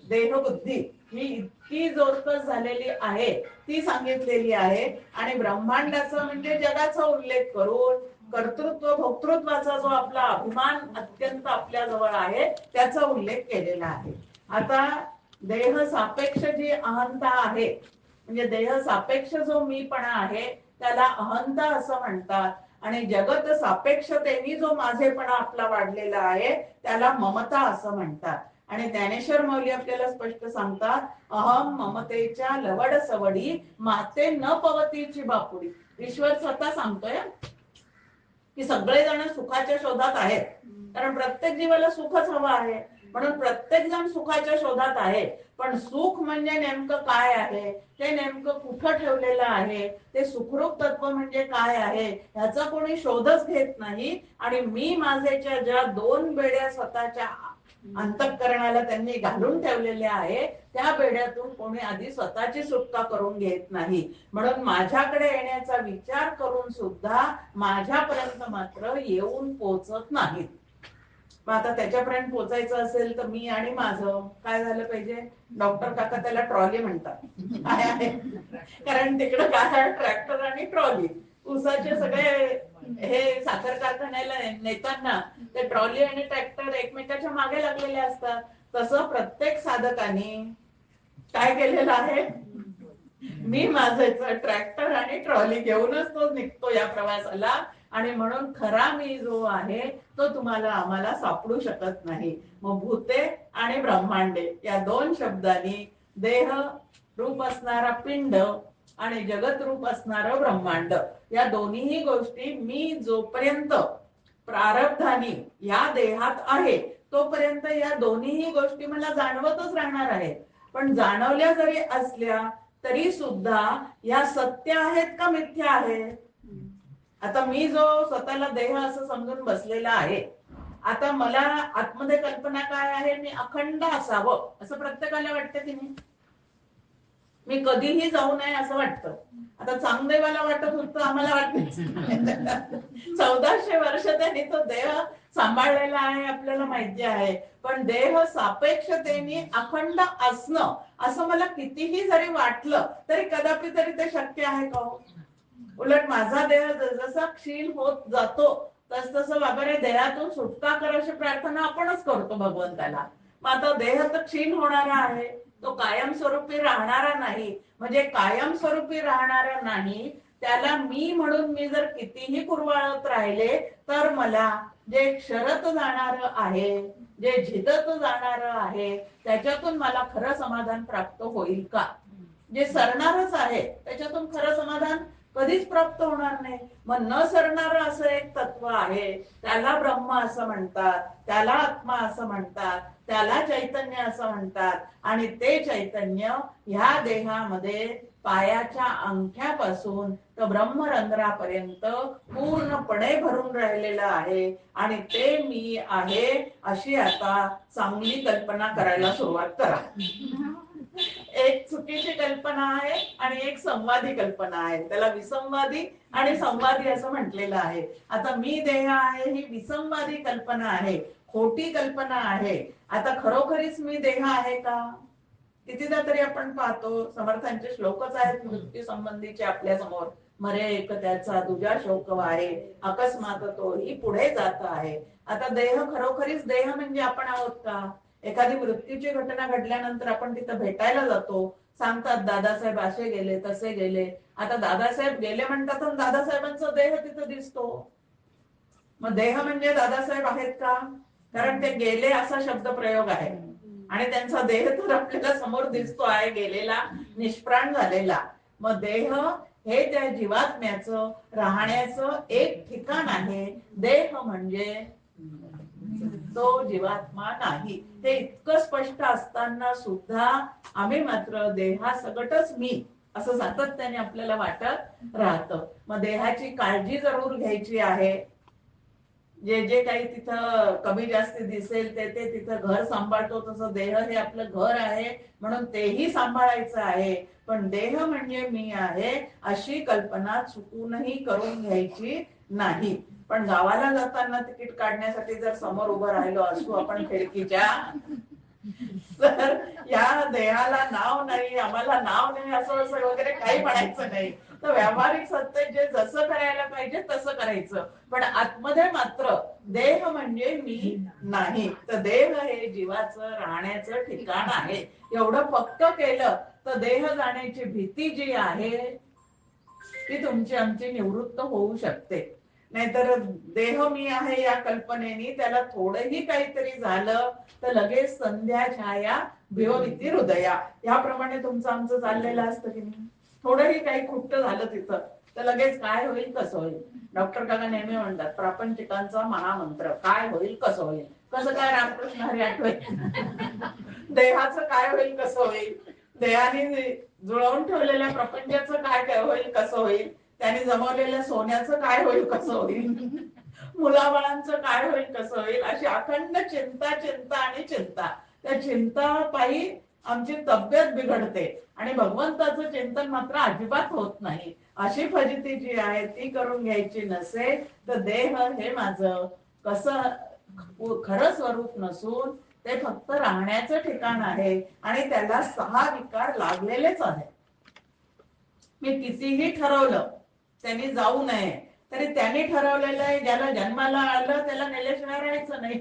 देह बुद्धी ही इतकी जोरकस झालेली आहे, ती सांगितलेली आहे. आणि ब्रह्मांडाचा म्हणजे जगाचा उल्लेख करून कर्तृत्व भोक्तृत्वाचा जो आपला अभिमान अत्यंत आपल्या जवळ आहे त्याचा उल्लेख केलेला आहे. आता देह सापेक्ष जी अहंता आहे, म्हणजे देह सापेक्ष जो मीपणा आहे त्याला अहंता असं म्हणतात. आणि जगत सापेक्षतेने जो माझेपणा आपला वाढलेला आहे त्याला ममता असं म्हणतात. आणि ज्ञानेश्वर माऊली आपल्याला स्पष्ट सांगतात, अहम ममतेच्या लवड सवडी, माते न पवतीची बापुडी. ईश्वर स्वतः सांगतोय की सगळेजण सुखाच्या शोधात आहेत, कारण प्रत्येक जीवाला सुखच हवं आहे, म्हणून प्रत्येक जण सुखाच्या शोधात आहे. पण सुख म्हणजे नेमकं काय आहे, ते नेमकं कुठं ठेवलेलं आहे, ते सुखरूप तत्व म्हणजे काय आहे ह्याचा कोणी शोधच घेत नाही. आणि मी माझेच्या ज्या दोन बेड्या स्वतःच्या अंतःकरणाला त्यांनी घालून ठेवलेल्या आहे त्या बेड्यातून कोणी आधी स्वतःची सुटका करून घेत नाही. म्हणून माझ्याकडे येण्याचा विचार करून सुद्धा माझ्यापर्यंत मात्र येऊन पोचत नाहीत. मग आता त्याच्यापर्यंत पोचायचं असेल तर मी आणि माझं काय झालं पाहिजे? डॉक्टर काका त्याला ट्रॉली म्हणतात. काय आहे? कारण तिकडे काय, ट्रॅक्टर आणि ट्रॉली. ऊसाचे सगळे हे साखर कारखान्याला नेताना ते ट्रॉली आणि ट्रॅक्टर एकमेकाच्या मागे लागलेले असतात. तसं प्रत्येक साधकाने काय केलेलं आहे? मी माझं ट्रॅक्टर आणि ट्रॉली घेऊनच तो निघतो या प्रवासाला. आणि म्हणून खरा मी जो आहे तो तुम्हाला आम्हाला सापडू शकत नाही. मग भूते आणि ब्रह्मांडे या दोन शब्दांनी देह रूप असणारा पिंड आणि जगत रूप असणारं ब्रह्मांड या दोन्ही गोष्टी मी जोपर्यंत प्रारब्धानी या देहात आहे तोपर्यंत या दोन्ही गोष्टी मला जाणवतच राहणार आहेत. पण जाणवल्या जरी असल्या तरी सुद्धा या सत्य आहेत का मिथ्या आहेत? आता मी जो स्वतःला देह असं समजून बसलेला आहे, आता मला आतमध्ये कल्पना काय आहे? मी अखंड असावं असं प्रत्येकाला वाटतं की नाही? मी कधीही जाऊ नये असं वाटतं. आता चांगदेवाला वाटत होतं, आम्हाला वाटत 1400 वर्ष त्यांनी तो देह सांभाळलेला आहे आपल्याला माहिती आहे. पण देह सापेक्षतेने अखंड असणं असं मला कितीही जरी वाटलं तरी कदापि तरी ते शक्य आहे का? उलट माझा देह जसा क्षीण होत जातो तस तसं बाबारे देहातून सुटका कर अशी प्रार्थना आपणच करतो भगवंताला. मग आता देह तर क्षीण होणारा आहे, तो कायमस्वरूपी राहणारा नाही. म्हणजे कायमस्वरूपी राहणारा नाही त्याला मी म्हणून मी जर कितीही कुरवाळत राहिले तर मला जे क्षरत जाणार आहे, जे झिजत जाणार आहे त्याच्यातून मला खरं समाधान प्राप्त होईल का? जे सरणारच आहे त्याच्यातून खरं समाधान कधीच प्राप्त होणार नाही. मग न सरणार असं एक तत्व आहे, त्याला ब्रह्म असं म्हणतात, त्याला आत्मा असं म्हणतात, त्याला चैतन्य असं म्हणतात. आणि ते चैतन्य ह्या देहामध्ये पायाच्या अंगठ्यापासून तर ब्रह्मरंध्रापर्यंत पूर्णपणे भरून राहिलेलं आहे. आणि ते मी आहे अशी आता चांगली कल्पना करायला सुरुवात करा. एक चुकीची कल्पना आहे आणि एक संवादी कल्पना आहे. त्याला विसंवादी आणि संवादी असं म्हटलेलं आहे. आता मी देह आहे ही विसंवादी कल्पना आहे, खोटी कल्पना आहे. आता खरोखरीच मी देह आहे का? कितीदा तरी आपण पाहतो समर्थांचे श्लोकच आहेत मृत्यू संबंधीचे आपल्या समोर. मरे एक त्याचा तुझ्या शोक आहे, अकस्मात तोही पुढे जात आहे. आता देह खरोखरीच देह म्हणजे आपण आहोत का? एखादी मृत्यूची घटना घडल्यानंतर आपण तिथं भेटायला जातो, सांगतात दादासाहेब असे गेले तसे गेले. आता दादासाहेब गेले म्हणतात आणि दादासाहेबांचा देह तिथं दिसतो. मग देह म्हणजे दादासाहेब आहेत का? कारण ते गेले असा शब्द प्रयोग आहे आणि त्यांचा देह तर आपल्याला समोर दिसतो आहे गेलेला, निष्प्राण झालेला. मग देह हे त्या जीवात्म्याचं राहण्याचं एक ठिकाण आहे. देह म्हणजे तो जीवात्मा नाही. हे इतकं स्पष्ट असताना सुद्धा आम्ही मात्र देहासकटच मी असं सातत्याने आपल्याला वाटत राहतं. मग देहाची काळजी जरूर घ्यायची आहे. जे जे काही तिथं कमी जास्ती दिसेल ते ते तिथं घर सांभाळतो तसं देह हे आपलं घर आहे म्हणून तेही सांभाळायचं आहे. पण देह म्हणजे मी आहे अशी कल्पना चुकूनही करून घ्यायची नाही. पण गावाला जाताना तिकीट काढण्यासाठी जर समोर उभं राहिलो असू आपण खिडकीच्या, तर या देहाला नाव नाही, आम्हाला नाव नाही असं असं वगैरे काही म्हणायचं नाही. तर व्यावहारिक सत्य जे जसं करायला पाहिजे तसं करायचं. पण आतमध्ये मात्र देह म्हणजे मी नाही. तर देह हे जीवाचं राहण्याचं ठिकाण आहे. एवढं पक्क केलं तर देह जाण्याची भीती जी आहे ती तुमची आमची निवृत्त होऊ शकते. नाहीतर देह मी आहे या कल्पनेने त्याला थोडंही काहीतरी झालं तर लगेच संध्या छाया भिवभीती हृदया, याप्रमाणे तुमचं आमचं चाललेलं असतं की नाही. थोडंही काही खुट्ट झालं तिथं तर लगेच काय होईल कसं होईल. डॉक्टर काका नेहमी म्हणतात प्रापंचिकांचा महामंत्र काय होईल कसं होईल. कसं काय रामकृष्ण हरी आठवण देहाचं काय होईल कसं होईल. देहाने जुळवून ठेवलेल्या प्रपंचाचं काय होईल कसं होईल. त्याने जमवलेल्या सोन्याचं काय होईल कसं होईल. मुलाबाळांचं काय होईल कसं होईल. अशी अखंड चिंता चिंता आणि चिंता. त्या चिंता पायी आमची तब्येत बिघडते आणि भगवंताचं चिंतन मात्र अजिबात होत नाही. अशी फजिती जी आहे ती करून घ्यायची नसेल तर देह हे माझं कसं खरं स्वरूप नसून ते फक्त राहण्याचं ठिकाण आहे आणि त्याला 6 विकार लागलेलेच आहेत. मी कितीही ठरवलं त्यांनी जाऊ नये तरी त्यांनी ठरवलेलं आहे ज्याला जन्माला आलं त्याला नेल्याशिवाय राहायचं नाही.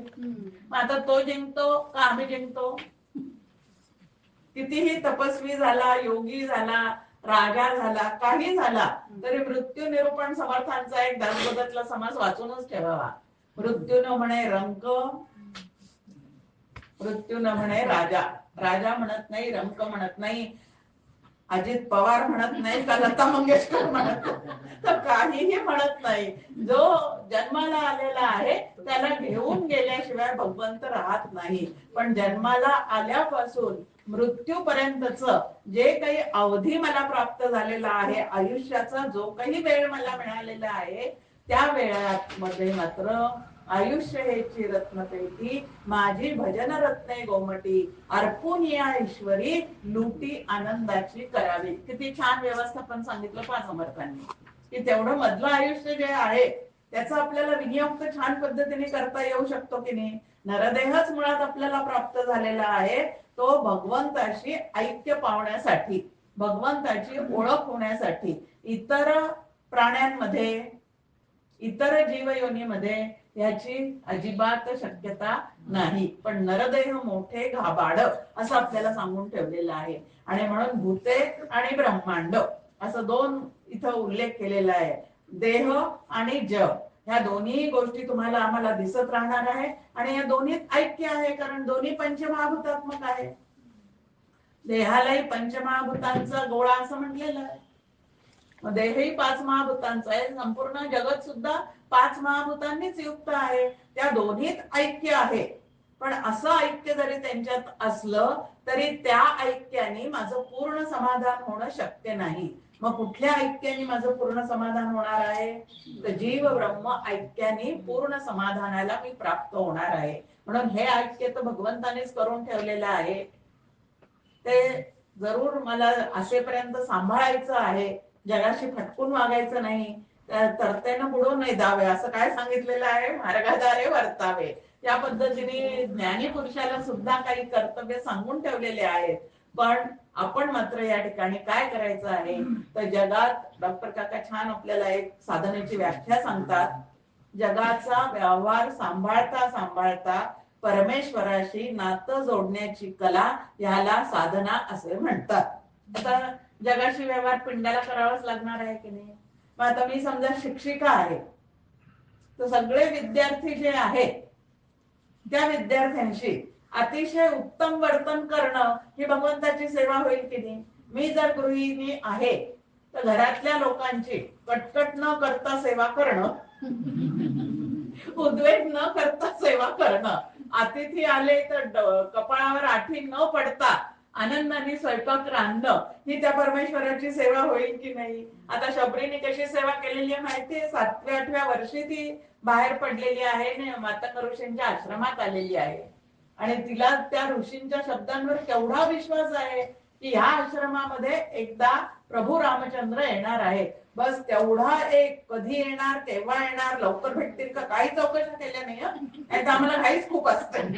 मग आता तो जिंकतो का आम्ही जिंकतो. कितीही तपस्वी झाला, योगी झाला, राजा झाला, काही झाला तरी मृत्यू निरूपण समर्थांचा एक दासबोधातला समास वाचूनच ठेवावा. मृत्यू न म्हणे रंक, मृत्यू न म्हणे राजा. राजा म्हणत नाही, रंक म्हणत नाही, अजित पवार म्हणत नाही का लता मंगेशकर म्हणत तर काहीही म्हणत नाही. जो जन्माला आलेला आहे त्याला घेऊन गेल्याशिवाय भगवंत राहत नाही. पण जन्माला आल्यापासून मृत्यूपर्यंतच जे काही अवधी मला प्राप्त झालेला आहे, आयुष्याचा जो काही वेळ मला मिळालेला आहे त्या वेळामध्ये मात्र आयुष्य हेची रत्नपेटी माझी भजन रत्ने गोमटी अर्पून या ईश्वरी लुटी आनंदाची करावी. किती छान व्यवस्थापन सांगितलं पहा समर्थांनी की तेवढं मधलं आयुष्य जे आहे त्याचा आपल्याला विनियोग छान पद्धतीने करता येऊ शकतो की नाही. नरदेहच मुळात आपल्याला प्राप्त झालेला आहे तो भगवंताशी ऐक्य पावण्यासाठी, भगवंताची ओळख होण्यासाठी. इतर प्राण्यांमध्ये, इतर जीवयोनीमध्ये याची अजिबात शक्यता नाही. पण नरदेह मोठे घाबाड असं आपल्याला सांगून ठेवलेलं आहे. आणि म्हणून भूते आणि ब्रह्मांड असं 2 इथं उल्लेख केलेला आहे. देह आणि जग ह्या दोन्ही गोष्टी तुम्हाला आम्हाला दिसत राहणार आहे आणि या दोन्हीत ऐक्य आहे कारण दोन्ही पंचमहाभूतात्मक आहे. देहालाही पंचमहाभूतांचा गोळा असं म्हटलेलं आहे. मग देहही 5 महाभूतांचा आहे. संपूर्ण जगत सुद्धा 5 महाभूतांनीच युक्त आहे. त्या दोन्हीत ऐक्य आहे. पण असं ऐक्य जरी त्यांच्यात असलं तरी त्या ऐक्याने माझं पूर्ण समाधान होणं शक्य नाही. मग कुठल्या ऐक्याने माझं पूर्ण समाधान होणार आहे तर जीव ब्रह्म ऐक्याने पूर्ण समाधानाला मी प्राप्त होणार आहे. म्हणून हे ऐक्य तर भगवंतानेच करून ठेवलेलं आहे. ते जरूर मला असेपर्यंत सांभाळायचं आहे. जगाशी फटकून वागायचं नाही. तरतेनं बुडून नाही जावे असं काय सांगितलेलं आहे. मार्गाद्वारे वर्तावे या पद्धतीने ज्ञानी पुरुषाला सुद्धा काही कर्तव्य सांगून ठेवलेले आहेत. पण आपण मात्र या ठिकाणी काय करायचं आहे तर जगात डॉक्टर काका छान आपल्याला एक साधनेची व्याख्या सांगतात. जगाचा व्यवहार सांभाळता सांभाळता परमेश्वराशी नातं जोडण्याची कला याला साधना असे म्हणतात. आता जगाशी व्यवहार पिंडाला करावाच लागणार आहे की नाही. मग आता मी समजा शिक्षिका आहे तर सगळे विद्यार्थी जे आहेत त्या विद्यार्थ्यांशी अतिशय उत्तम वर्तन करणं ही भगवंताची सेवा होईल की नाही. मी जर गृहिणी आहे तर घरातल्या लोकांची कटकट न करता सेवा करणं, उद्वेग न करता सेवा करणं, अतिथी आले तर कपाळावर आठी न पडता आनंदाने स्वयंपाक रांधणं ही त्या परमेश्वराची सेवा होईल की नाही. आता शबरीने कशी सेवा केलेली आहे माहितीये, 7व्या-8व्या वर्षी ती बाहेर पडलेली आहे आणि मातंग ऋषींच्या आश्रमात आलेली आहे. आणि तिला त्या ऋषींच्या शब्दांवर केवढा विश्वास आहे की ह्या आश्रमामध्ये एकदा प्रभू रामचंद्र येणार आहे. बस तेवढा एक, कधी येणार, केव्हा येणार, लवकर भेटतील का, काही चौकशा केल्या नाही. नाही तर आम्हाला काहीच खूप असतं.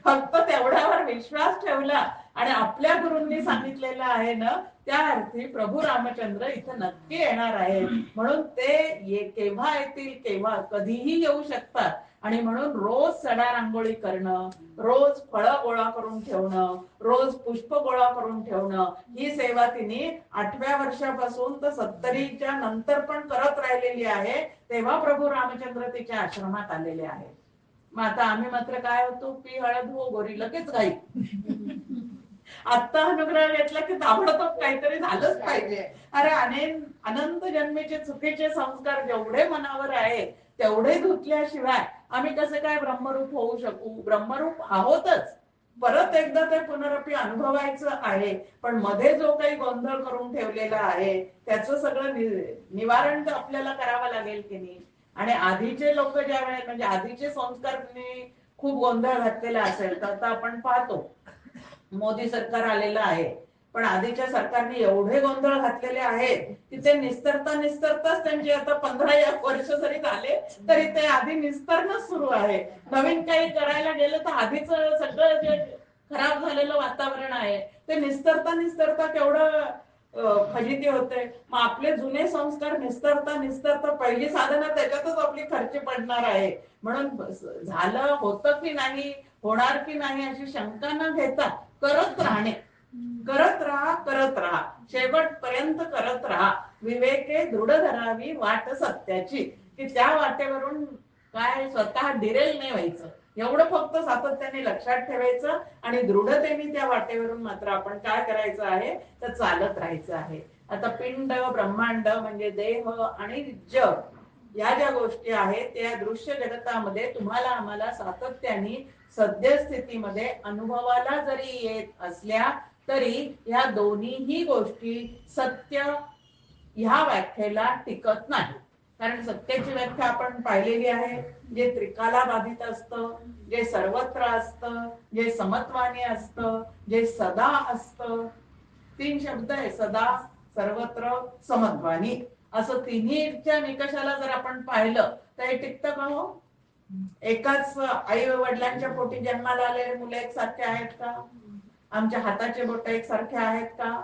फक्त तेवढ्यावर विश्वास ठेवला आणि आपल्या गुरूंनी सांगितलेलं आहे ना, त्या अर्थी प्रभू रामचंद्र इथं नक्की येणार आहे. म्हणून ते केव्हा येतील, केव्हा कधीही येऊ शकतात. आणि म्हणून रोज सडा रांगोळी करणं, रोज फळं गोळा करून ठेवणं, रोज पुष्प गोळा करून ठेवणं, ही सेवा तिने 8व्या वर्षापासून तर 70च्या नंतर पण करत राहिलेली आहे. तेव्हा प्रभू रामचंद्र तिच्या आश्रमात आलेले आहेत. मग आता आम्ही मात्र काय होतो, पी हळद हो गोरी, लगेच घाई. आत्ता अनुग्रह घेतला की ताबडतोब काहीतरी झालंच पाहिजे. अरे अनंत जन्मेचे चुकीचे संस्कार जेवढे मनावर आहे तेवढे धुतल्याशिवाय आम्ही कसं काय ब्रह्मरूप होऊ शकू. ब्रह्मरूप आहोतच, परत एकदा ते पुनरपी अनुभवायचं आहे. पण मध्ये जो काही गोंधळ करून ठेवलेला आहे त्याचं सगळं निवारण तर आपल्याला करावं लागेल की नाही. आणि आधीचे लोक ज्या वेळेला, म्हणजे आधीचे संस्कारनी खूप गोंधळ घातलेला असेल तर आता आपण पाहतो मोदी सरकार आलेलं आहे, पण आधीच्या सरकारने एवढे गोंधळ घातलेले आहेत की ते निस्तरताच त्यांचे आता 15 वर्ष जरी झाले तरी ते आधी निस्तरणच सुरू आहे. नवीन काही करायला गेलं तर आधीच सगळं जे खराब झालेलं वातावरण आहे ते निस्तरता केवढं फजिती होते. मग आपले जुने संस्कार निस्तरता पहिली साधना त्याच्यातच आपली खर्ची पडणार आहे. म्हणून झालं, होतं की नाही, होणार की नाही अशी शंका न घेता करत राहणे, करत राहा, शेवटपर्यंत करत राहा. विवेके दृढ धरावी वाट सत्याची, की त्या वाटेवरून काय स्वतः डिरेल नाही व्हायचं. एवढं फक्त सातत्याने लक्षात ठेवायचं आणि दृढतेने त्या वाटेवरून मात्र आपण काय करायचं आहे तर चालत राहायचं आहे. आता पिंड, ब्रह्मांड म्हणजे देह आणि जग या ज्या गोष्टी आहेत त्या दृश्य जगतामध्ये तुम्हाला आम्हाला सातत्याने सद्यस्थितीमध्ये अनुभवाला जरी येत असल्या तरी या दोन्हीही गोष्टी सत्य ह्या व्याख्येला टिकत नाही. कारण सत्याची व्याख्या आपण पाहिलेली आहे, जे त्रिकाला बाधित असतं, जे सर्वत्र असतं, जे समत्वाने असतं, जे सदा असतं. 3 शब्द आहे, सदा, सर्वत्र, समत्वानी. असं तिन्हीच्या निकषाला जर आपण पाहिलं तर हे टिकतं का हो? एकाच आई वडिलांच्या पोटी जन्माला आलेले मुलं एकसारखे आहेत का? आमच्या हाताचे बोट एकसारखे आहेत का?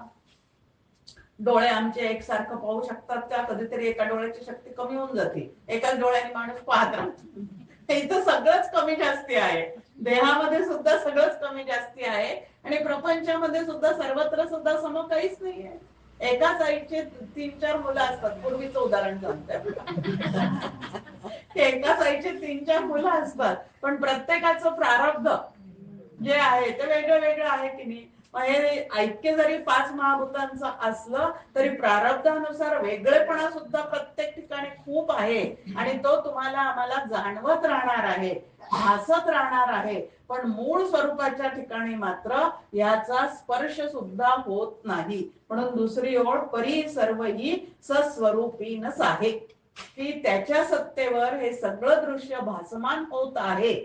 डोळे आमचे एकसारखं पाहू शकतात का? कधीतरी एका डोळ्याची शक्ती कमी होऊन जाते, एकाच डोळ्याने माणूस पाहत राहतो. इथं सगळंच कमी जास्ती आहे. देहामध्ये सुद्धा सगळंच कमी जास्ती आहे आणि प्रपंचामध्ये सुद्धा सर्वत्र सुद्धा सम काहीच नाहीये. एकाच आईचे 3-4 मुलं असतात. पूर्वीचं उदाहरण सांगते. एकाच आईचे 3-4 मुलं असतात, पण प्रत्येकाचं प्रारब्ध जे आहे ते वेगळं वेगळं आहे की नाही. हे ऐक्य जरी 5 महाभूतांचं असलं तरी प्रारब्धानुसार वेगळेपणा सुद्धा प्रत्येक ठिकाणी खूप आहे आणि तो तुम्हाला आम्हाला जाणवत राहणार आहे, भासत राहणार आहे. पण मूळ स्वरूपाच्या ठिकाणी मात्र याचा स्पर्श सुद्धा होत नाही. म्हणून दुसरी ओळ, परी सर्वही सस्वरूपीनच आहे, की त्याच्या सत्तेवर हे सगळं दृश्य भासमान होत आहे,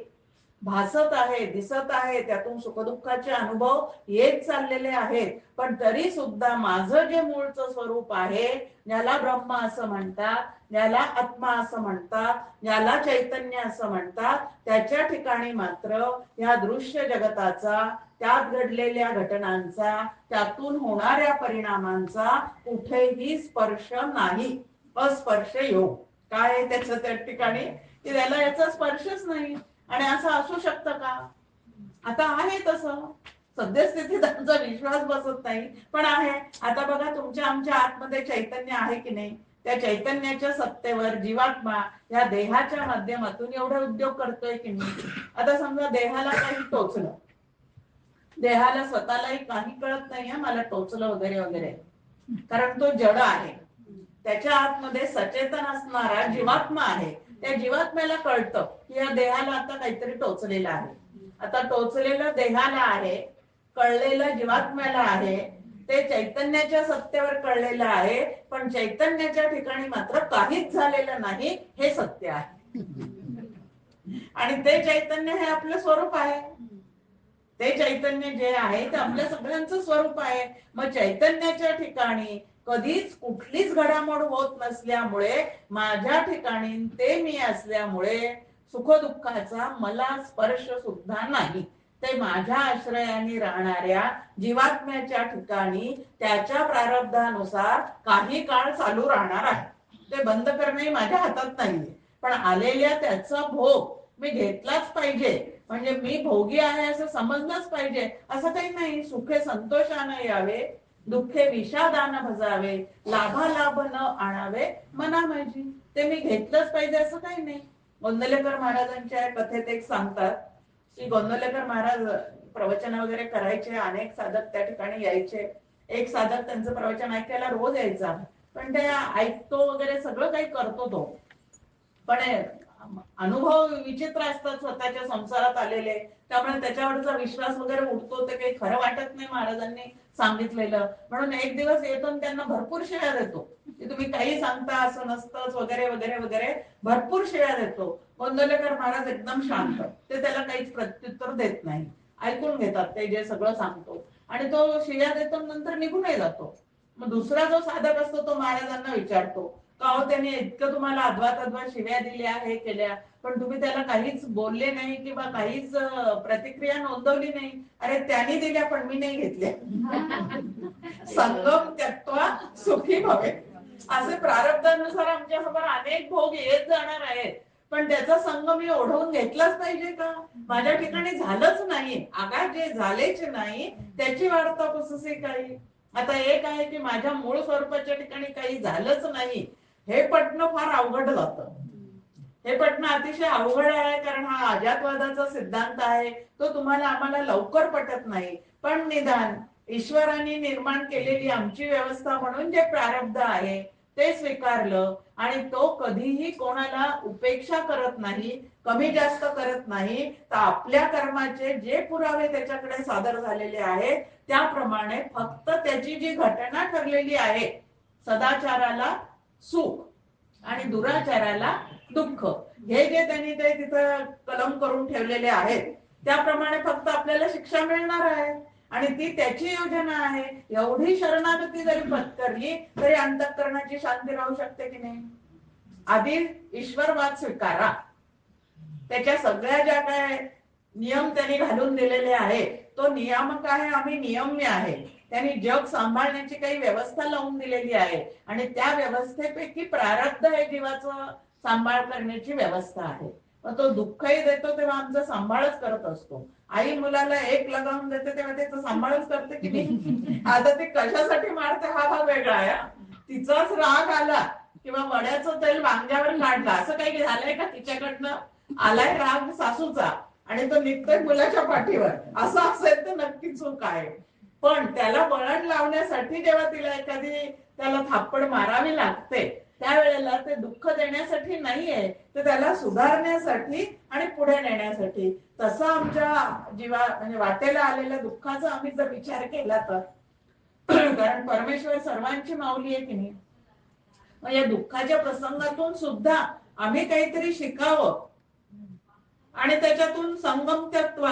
भासत आहे, दिसत आहे. त्यातून सुखदुःखाचे अनुभव येत चाललेले आहेत. पण तरी सुद्धा माझं जे मूळचं स्वरूप आहे, ज्याला ब्रह्म असं म्हणतात, ज्याला आत्मा असं म्हणतात, ज्याला चैतन्य असं म्हणतात, त्याच्या ठिकाणी मात्र या दृश्य जगताचा, त्यात घडलेल्या घटनांचा, त्यातून होणाऱ्या परिणामांचा कुठेही स्पर्श नाही. अस्पर्श योग काय आहे त्याचं त्या ठिकाणी, की त्याला याचा स्पर्शच नाही. आणि असं असू शकतं का? आता आहे तसं सद्यस्थितीत आमचा विश्वास बसत नाही, पण आहे. आता बघा, तुमच्या आमच्या आतमध्ये चैतन्य आहे की नाही? त्या चैतन्याच्या सत्तेवर जीवात्मा या देहाच्या माध्यमातून एवढे उद्योग करतोय की नाही. आता समजा देहाला काही टोचलं, देहाला स्वतःलाही काही कळत नाहीये मला टोचलं वगैरे वगैरे, कारण तो जड आहे. त्याच्या आतमध्ये सचेतन असणारा जीवात्मा आहे. त्या जीवात्म्याला कळतं की या देहाला आता काहीतरी टोचलेलं आहे. आता टोचलेलं देहाला आहे कळलेलं जीवात्म्याला आहे, ते चैतन्याच्या सत्तेवर कळलेलं आहे, पण चैतन्याच्या ठिकाणी मात्र काहीच झालेलं नाही हे सत्य आहे. आणि ते चैतन्य हे आपलं स्वरूप आहे. ते चैतन्य जे आहे ते आपल्या सगळ्यांचं स्वरूप आहे. मग चैतन्याच्या ठिकाणी कधीच कुठलीच घडामोड होत नसल्यामुळे, माझ्या ठिकाणी ते मी असल्यामुळे सुखदुःखाचा मला स्पर्श सुद्धा नाही. ते माझ्या आश्रयाने राहणाऱ्या जीवात्म्याच्या ठिकाणी त्याच्या प्रारब्धानुसार काही काळ चालू राहणार आहे. ते बंद करणे माझ्या हातात नाहीये, पण आलेल्या त्याचा भोग मी घेतलाच पाहिजे. म्हणजे मी भोगी आहे असं समजलंच पाहिजे असं काही नाही. सुखे संतोषानं यावे, दुःखे विषादानं भजावे, लाभालाभ न आणावे मना माझी. ते मी घेतलंच पाहिजे असं काही नाही. गोंदवलेकर महाराजांच्या कथेत एक सांगतात की गोंदवलेकर महाराज प्रवचन वगैरे करायचे, अनेक साधक त्या ठिकाणी यायचे. एक साधक त्यांचं प्रवचन ऐकायला रोज यायचा, पण ते ऐकतो वगैरे सगळं काही करतो तो, पण अनुभव विचित्र असतात स्वतःच्या संसारात आलेले, त्यामुळे त्याच्यावरचा विश्वास वगैरे उठतो. ते काही खरं वाटत नाही महाराजांनी सांगितलेलं. म्हणून एक दिवस येतो त्यांना भरपूर शिव्या देतो की तुम्ही काही सांगता, असं नसतंच वगैरे वगैरे वगैरे, भरपूर शिव्या देतो. गोंदवलेकर महाराज एकदम शांत, ते त्याला काहीच प्रत्युत्तर देत नाही, ऐकून घेतात ते जे सगळं सांगतो, आणि तो शिव्या देतो नंतर निघूनही जातो. मग दुसरा जो साधक असतो तो महाराजांना विचारतो का हो त्याने इतकं तुम्हाला अद्वा शिव्या दिल्या, हे केल्या, पण तुम्ही त्याला काहीच बोलले नाही किंवा काहीच प्रतिक्रिया नोंदवली नाही. अरे त्यांनी दिल्या पण मी नाही घेतल्या. संगम त्यक्त्वा सुखी भवे. असे प्रारब्धानुसार आमच्या समोर अनेक भोग येत जाणार आहेत, पण त्याचा संग मी ओढवून घेतलाच पाहिजे का? माझ्या ठिकाणी झालंच नाही, आगा जे झालेच नाही त्याची वार्ता पुससे काही. आता एक आहे की माझ्या मूळ स्वरूपाच्या ठिकाणी काही झालंच नाही, हे पटणं फार अवघड जातं. हे पटणं अतिशय अवघड आहे, कारण हा अजातवादाचा सिद्धांत आहे, तो तुम्हाला आम्हाला लवकर पटत नाही. पण निदान ईश्वराने निर्माण केलेली आमची व्यवस्था म्हणून जे प्रारब्ध आहे ते स्वीकारलं, आणि तो कधीही कोणाला उपेक्षा करत नाही, कमी जास्त करत नाही. तर आपल्या कर्माचे जे पुरावे त्याच्याकडे सादर झालेले आहेत त्याप्रमाणे फक्त त्याची जी घटना ठरलेली आहे, सदाचाराला सुख आणि दुराचाराला दुःख, हे जे त्यांनी ते तिथं कलम करून ठेवलेले आहेत त्याप्रमाणे फक्त आपल्याला शिक्षा मिळणार आहे, आणि ती त्याची योजना आहे. एवढी शरणागती जरी पत्करली तरी अंतःकरणाची शांती राहू शकते की नाही? आधी ईश्वरवाद स्वीकारा, त्याच्या सगळ्या ज्या काय नियम त्यांनी घालून दिलेले आहे, तो नियामक आहे, आम्ही नियम्य आहे. त्यांनी जग सांभाळण्याची काही व्यवस्था लावून दिलेली आहे, आणि त्या व्यवस्थेपैकी प्रारब्ध हे जीवाचं सांभाळ करण्याची व्यवस्था आहे. मग तो दुःखही देतो तेव्हा आमचा सांभाळच करत असतो. आई मुलाला एक लगावून देते तेव्हा त्याचा सांभाळच करते की नाही? आता ती कशासाठी मारते हा भाग वेगळा आहे. तिचाच राग आला किंवा वड्याचं तेल वांग्यावर काढलं असं काही झालंय का तिच्याकडनं? आलाय राग सासूचा आणि तो निघतोय मुलाच्या पाठीवर, असं असेल तर नक्की चूक आहे. पण त्याला वळण लावण्यासाठी जेव्हा तिला एखादी त्याला थापड मारावी लागते त्यावेळेला ते दुःख देण्यासाठी नाहीये, तर त्याला सुधारण्यासाठी आणि पुढे नेण्यासाठी. तसं आमच्या जीवा म्हणजे वाटेला आलेल्या दुःखाचा आम्ही जर विचार केला तर, कारण परमेश्वर सर्वांची माऊली आहे की नाही, मग या दुःखाच्या प्रसंगातून सुद्धा आम्ही काहीतरी शिकावं आणि त्याच्यातून संगम तत्व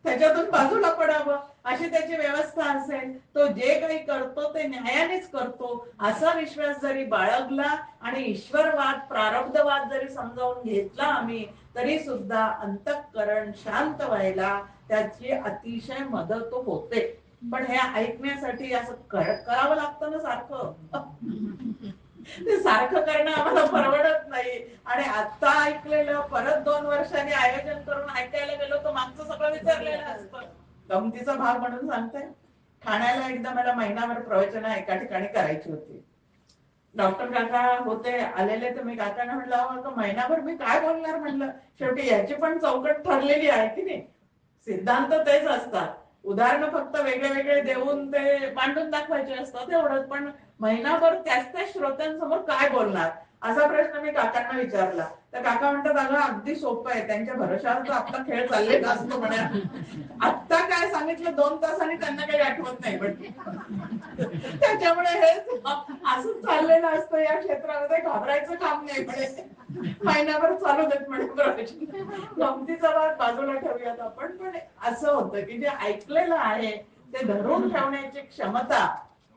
त्याच्यातून बाजूला पडावं अशी त्याची व्यवस्था असेल. तो जे काही करतो ते न्यायानेच करतो असा विश्वास जरी बाळगला आणि ईश्वरवाद प्रारब्धवाद जरी समजावून घेतला आम्ही, तरी सुद्धा अंतःकरण शांत व्हायला त्याची अतिशय मदत होते. पण हे ऐकण्यासाठी असं करावं लागतं ना सारखं. ते सारखं करणं आम्हाला परवडत नाही. आणि आता ऐकलेलं परत 2 वर्षांनी आयोजन करून ऐकायला गेलो तर मागचं सगळं विचारलेलं असतं. गमतीचा भाग म्हणून सांगते, ठाण्याला एकदा मला महिनाभर प्रवचन एका ठिकाणी करायची होती. डॉक्टर काका होते आलेले, तर मी काकांना म्हटलं महिनाभर मी काय बोलणार म्हटलं, शेवटी याची पण चौकट ठरलेली आहे की नाही. सिद्धांत तेच असतात, उदाहरणं फक्त वेगळे वेगळे देऊन ते मांडून दाखवायचे असतात एवढंच. पण महिनाभर त्याच त्या श्रोत्यांसमोर काय बोलणार असा प्रश्न मी काकांना विचारला. तर काका म्हणतात अगं अगदी सोपं आहे, त्यांच्या भरोशावर आपला खेळ चाललेला असतो म्हणे. आत्ता काय सांगितलं 2 तासांनी त्यांना काही आठवत नाही. पण त्याच्यामुळे हे असं चाललेलं असतं या क्षेत्रामध्ये. घाबरायचं काम नाही म्हणे. महिनाभर चालू देत म्हणे प्रवचन. गमतीचा भाग बाजूला ठेवूयात आपण. पण असं होतं की जे ऐकलेलं आहे ते धरून ठेवण्याची क्षमता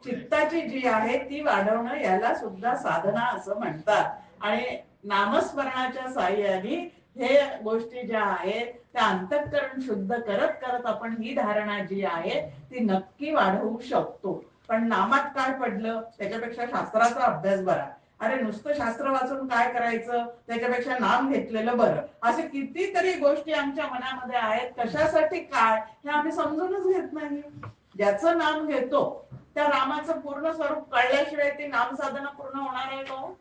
चित्ताची जी आहे ती वाढवणं, याला सुद्धा साधना असं म्हणतात. आणि नामस्मरणाच्या साह्याने हे गोष्टी ज्या आहेत त्या अंतःकरण शुद्ध करत करत आपण ही धारणा जी आहे ती नक्की वाढवू शकतो. पण नामात काय पडलं, त्याच्यापेक्षा शास्त्राचा अभ्यास बरा. अरे नुसतं शास्त्र वाचून काय करायचं, त्याच्यापेक्षा नाम घेतलेलं बरं. असे कितीतरी गोष्टी आमच्या मनामध्ये आहेत. कशासाठी काय हे आम्ही समजूनच घेत नाही. ज्याचं नाम घेतो त्या नामाचं पूर्ण स्वरूप कळल्याशिवाय ती नाम साधना पूर्ण होणार आहे का?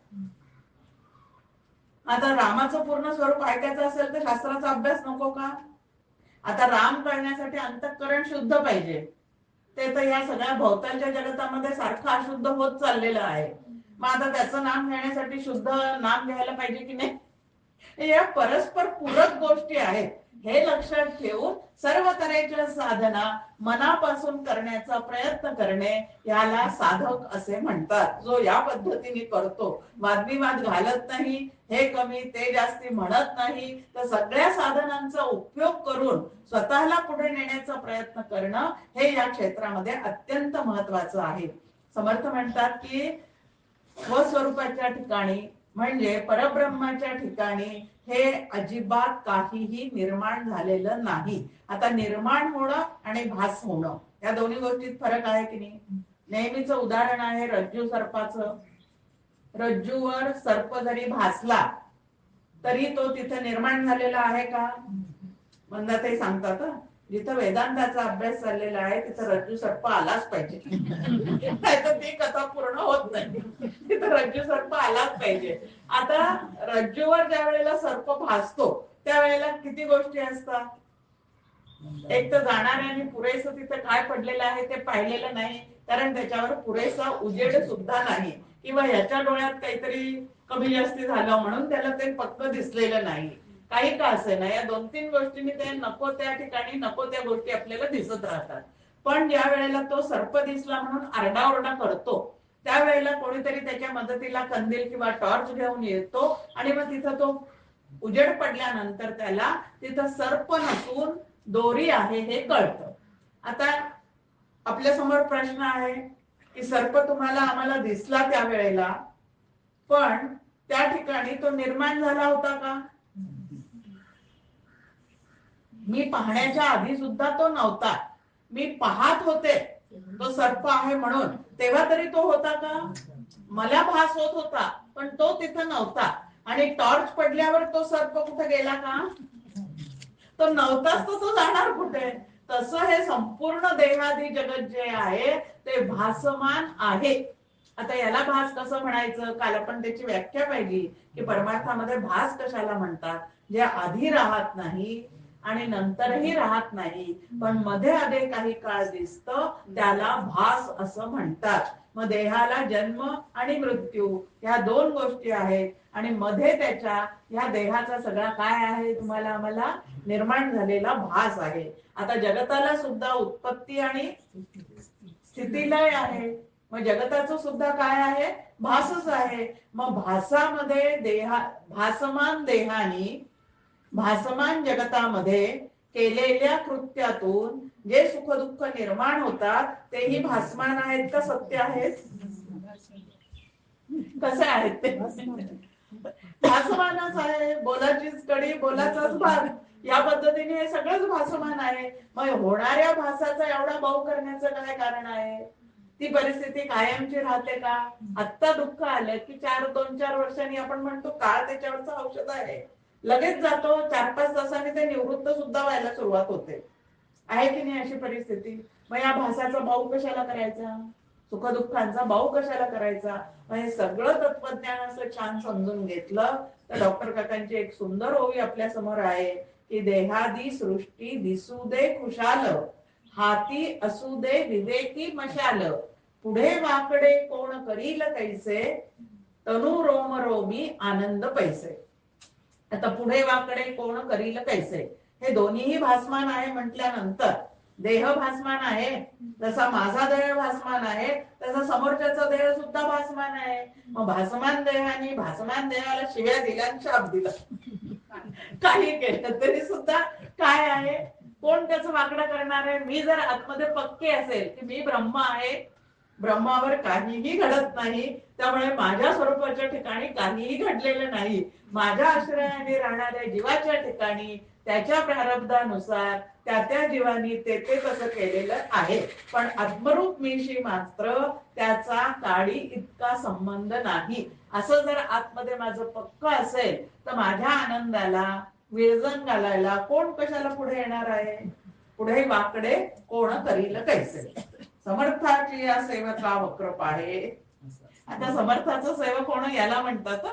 आता रामाचं पूर्ण स्वरूप ऐकायचं असेल तर शास्त्राचा अभ्यास नको का? आता राम कळण्यासाठी अंतःकरण शुद्ध पाहिजे. ते तर या सगळ्या भोवतालच्या जगतामध्ये सारखं अशुद्ध होत चाललेलं आहे. मग आता त्याचं नाम घेण्यासाठी शुद्ध नाम घ्यायला पाहिजे की नाही? या परस्पर पूरक गोष्टी आहेत. हे लक्षात ठेवून सर्व तऱ्हेच्या साधना मनापासून करण्याचा प्रयत्न करणे याला साधक असे म्हणतात. जो या पद्धतीने करतो, वादविवाद घालत नाही, हे कमी ते जास्ती म्हणत नाही, तर सगळ्या साधनांचा उपयोग करून स्वतःला पुढे नेण्याचा प्रयत्न करणं हे या क्षेत्रामध्ये अत्यंत महत्वाचं आहे. समर्थ म्हणतात की स्वस्वरूपाच्या ठिकाणी म्हणजे परब्रह्माच्या ठिकाणी हे अजिबात काहीही निर्माण झालेलं नाही. आता निर्माण होणं आणि भास होणं या दोन्ही गोष्टीत फरक आहे की नाही? नेहमीच उदाहरण आहे रज्जू सर्पाचं. रज्जूवर सर्प जरी भासला तरी तो तिथे निर्माण झालेला आहे का? म्हणतात ते सांगतात जिथं वेदांताचा अभ्यास चाललेला आहे तिथं रज्जू सर्प आलाच पाहिजे. नाही तर ती कथा पूर्ण होत नाही. तिथं रज्जू सर्प आलाच पाहिजे. आता रज्जूवर ज्या वेळेला सर्प भासतो त्यावेळेला किती गोष्टी असतात. एक तर जाणाऱ्याने पुरेसं तिथं काय पडलेलं आहे ते पाहिलेलं नाही, कारण त्याच्यावर पुरेसा उजेड सुद्धा नाही, किंवा ह्याच्या डोळ्यात काहीतरी कमी जास्ती झालं म्हणून त्याला ते पक्क दिसलेलं नाही. काही का असे ना, या 2-3 गोष्टींनी ते नको त्या ठिकाणी नको त्या गोष्टी आपल्याला दिसत राहतात. पण ज्या वेळेला तो सर्प दिसला म्हणून आरडाओरडा करतो त्यावेळेला कोणीतरी त्याच्या मदतीला कंदील किंवा टॉर्च घेऊन येतो आणि मग तिथं तो उजेड पडल्यानंतर त्याला तिथं सर्प नसून दोरी आहे हे कळतं. आता आपल्या समोर प्रश्न आहे की सर्प तुम्हाला आम्हाला दिसला त्यावेळेला, पण त्या ठिकाणी तो निर्माण झाला होता का? मी पाहण्याच्या आधी सुद्धा तो नव्हता. मी पाहत होते तो सर्प आहे म्हणून, तेव्हा तरी तो होता का? मला भास होत होता पण तो तिथं नव्हता. आणि टॉर्च पडल्यावर तो सर्प कुठे गेला का? तो नव्हताच, तो जाणार कुठे? तसं हे संपूर्ण देहादी जगत जे आहे ते भासमान आहे. आता याला भास कसं म्हणायचं? काल आपण त्याची व्याख्या पाहिली की परमार्थामध्ये भास कशाला म्हणतात? जे आधी राहत नाही आणि नंतरही राहत नाही पण मध्ये आधे काही काळ दिसतं त्याला भास असं म्हणतात. मग देहाला जन्म आणि मृत्यू या 2 गोष्टी आहेत आणि मध्ये त्याच्या ह्या देहाचा सगळा काय आहे? तुम्हाला आम्हाला निर्माण झालेला भास आहे. आता जगताला सुद्धा उत्पत्ती आणि स्थितीलय आहे. मग जगताचं सुद्धा काय आहे? भासच आहे. मग भासामध्ये भासमान देहानी भासमान जगतामध्ये केलेल्या कृत्यातून जे सुख दुःख निर्माण होतात तेही भासमान आहेत का सत्य आहेत? कसे आहेत ते? भासमानच आहे. बोलाचीच कडी बोलाचाच भाग या पद्धतीने हे सगळंच भासमान आहे. मग होणाऱ्या भासाचा एवढा भाव करण्याचं काय कारण आहे? ती परिस्थिती कायमची राहते का? आत्ता दुःख आलं की 2-4 वर्षांनी आपण म्हणतो काळ त्याच्यावरचं औषध आहे, लगेच जातो. 4-5 तासांनी ते निवृत्त सुद्धा व्हायला सुरुवात होते. आहे की नाही अशी परिस्थिती? मग या भासाचा भाऊ कशाला करायचा? सुखदुःखांचा भाऊ कशाला करायचा? मग हे सगळं तत्वज्ञान असं छान समजून घेतलं तर डॉक्टर काकांची एक सुंदर ओवी आपल्या समोर आहे की देहादी सृष्टी दिसू दे खुशाल, हाती असू दे विवेकी मशाल, पुढे वाकडे कोण करील कैसे, तनु रोम रोमी आनंद पैसे. आता पुढे वाकडे कोण करील कैसे हे दोन्हीही भासमान आहे म्हटल्यानंतर देह भासमान आहे, जसा माझा देह भासमान आहे तसा समोरच्याचा देह सुद्धा भासमान आहे. मग भासमान देहाने भासमान देहाला शिव्या दिल्या आणि शाप दिला, काही केलं तरी सुद्धा काय आहे, कोण त्याचं वाकडं करणार आहे? मी जर आतमध्ये पक्के असेल की मी ब्रह्म आहे, ब्रह्मावर काहीही घडत नाही, त्यामुळे माझ्या स्वरूपाच्या ठिकाणी काहीही घडलेलं नाही, माझ्या आश्रयाने राहणाऱ्या जीवाच्या ठिकाणी त्याच्या प्रारब्धानुसार त्या जीवानी ते तसं केलेलं आहे, पण आत्मरूप मीशी मात्र त्याचा काडी इतका संबंध नाही. असं जर आतमध्ये माझं पक्क असेल तर माझ्या आनंदाला विरजण घालायला कोण कशाला पुढे येणार आहे? पुढे वाकडे कोण करील कैसे. समर्थाची या सेवका वक्र पाहे. आता समर्थाचं सेवक होणं याला म्हणतात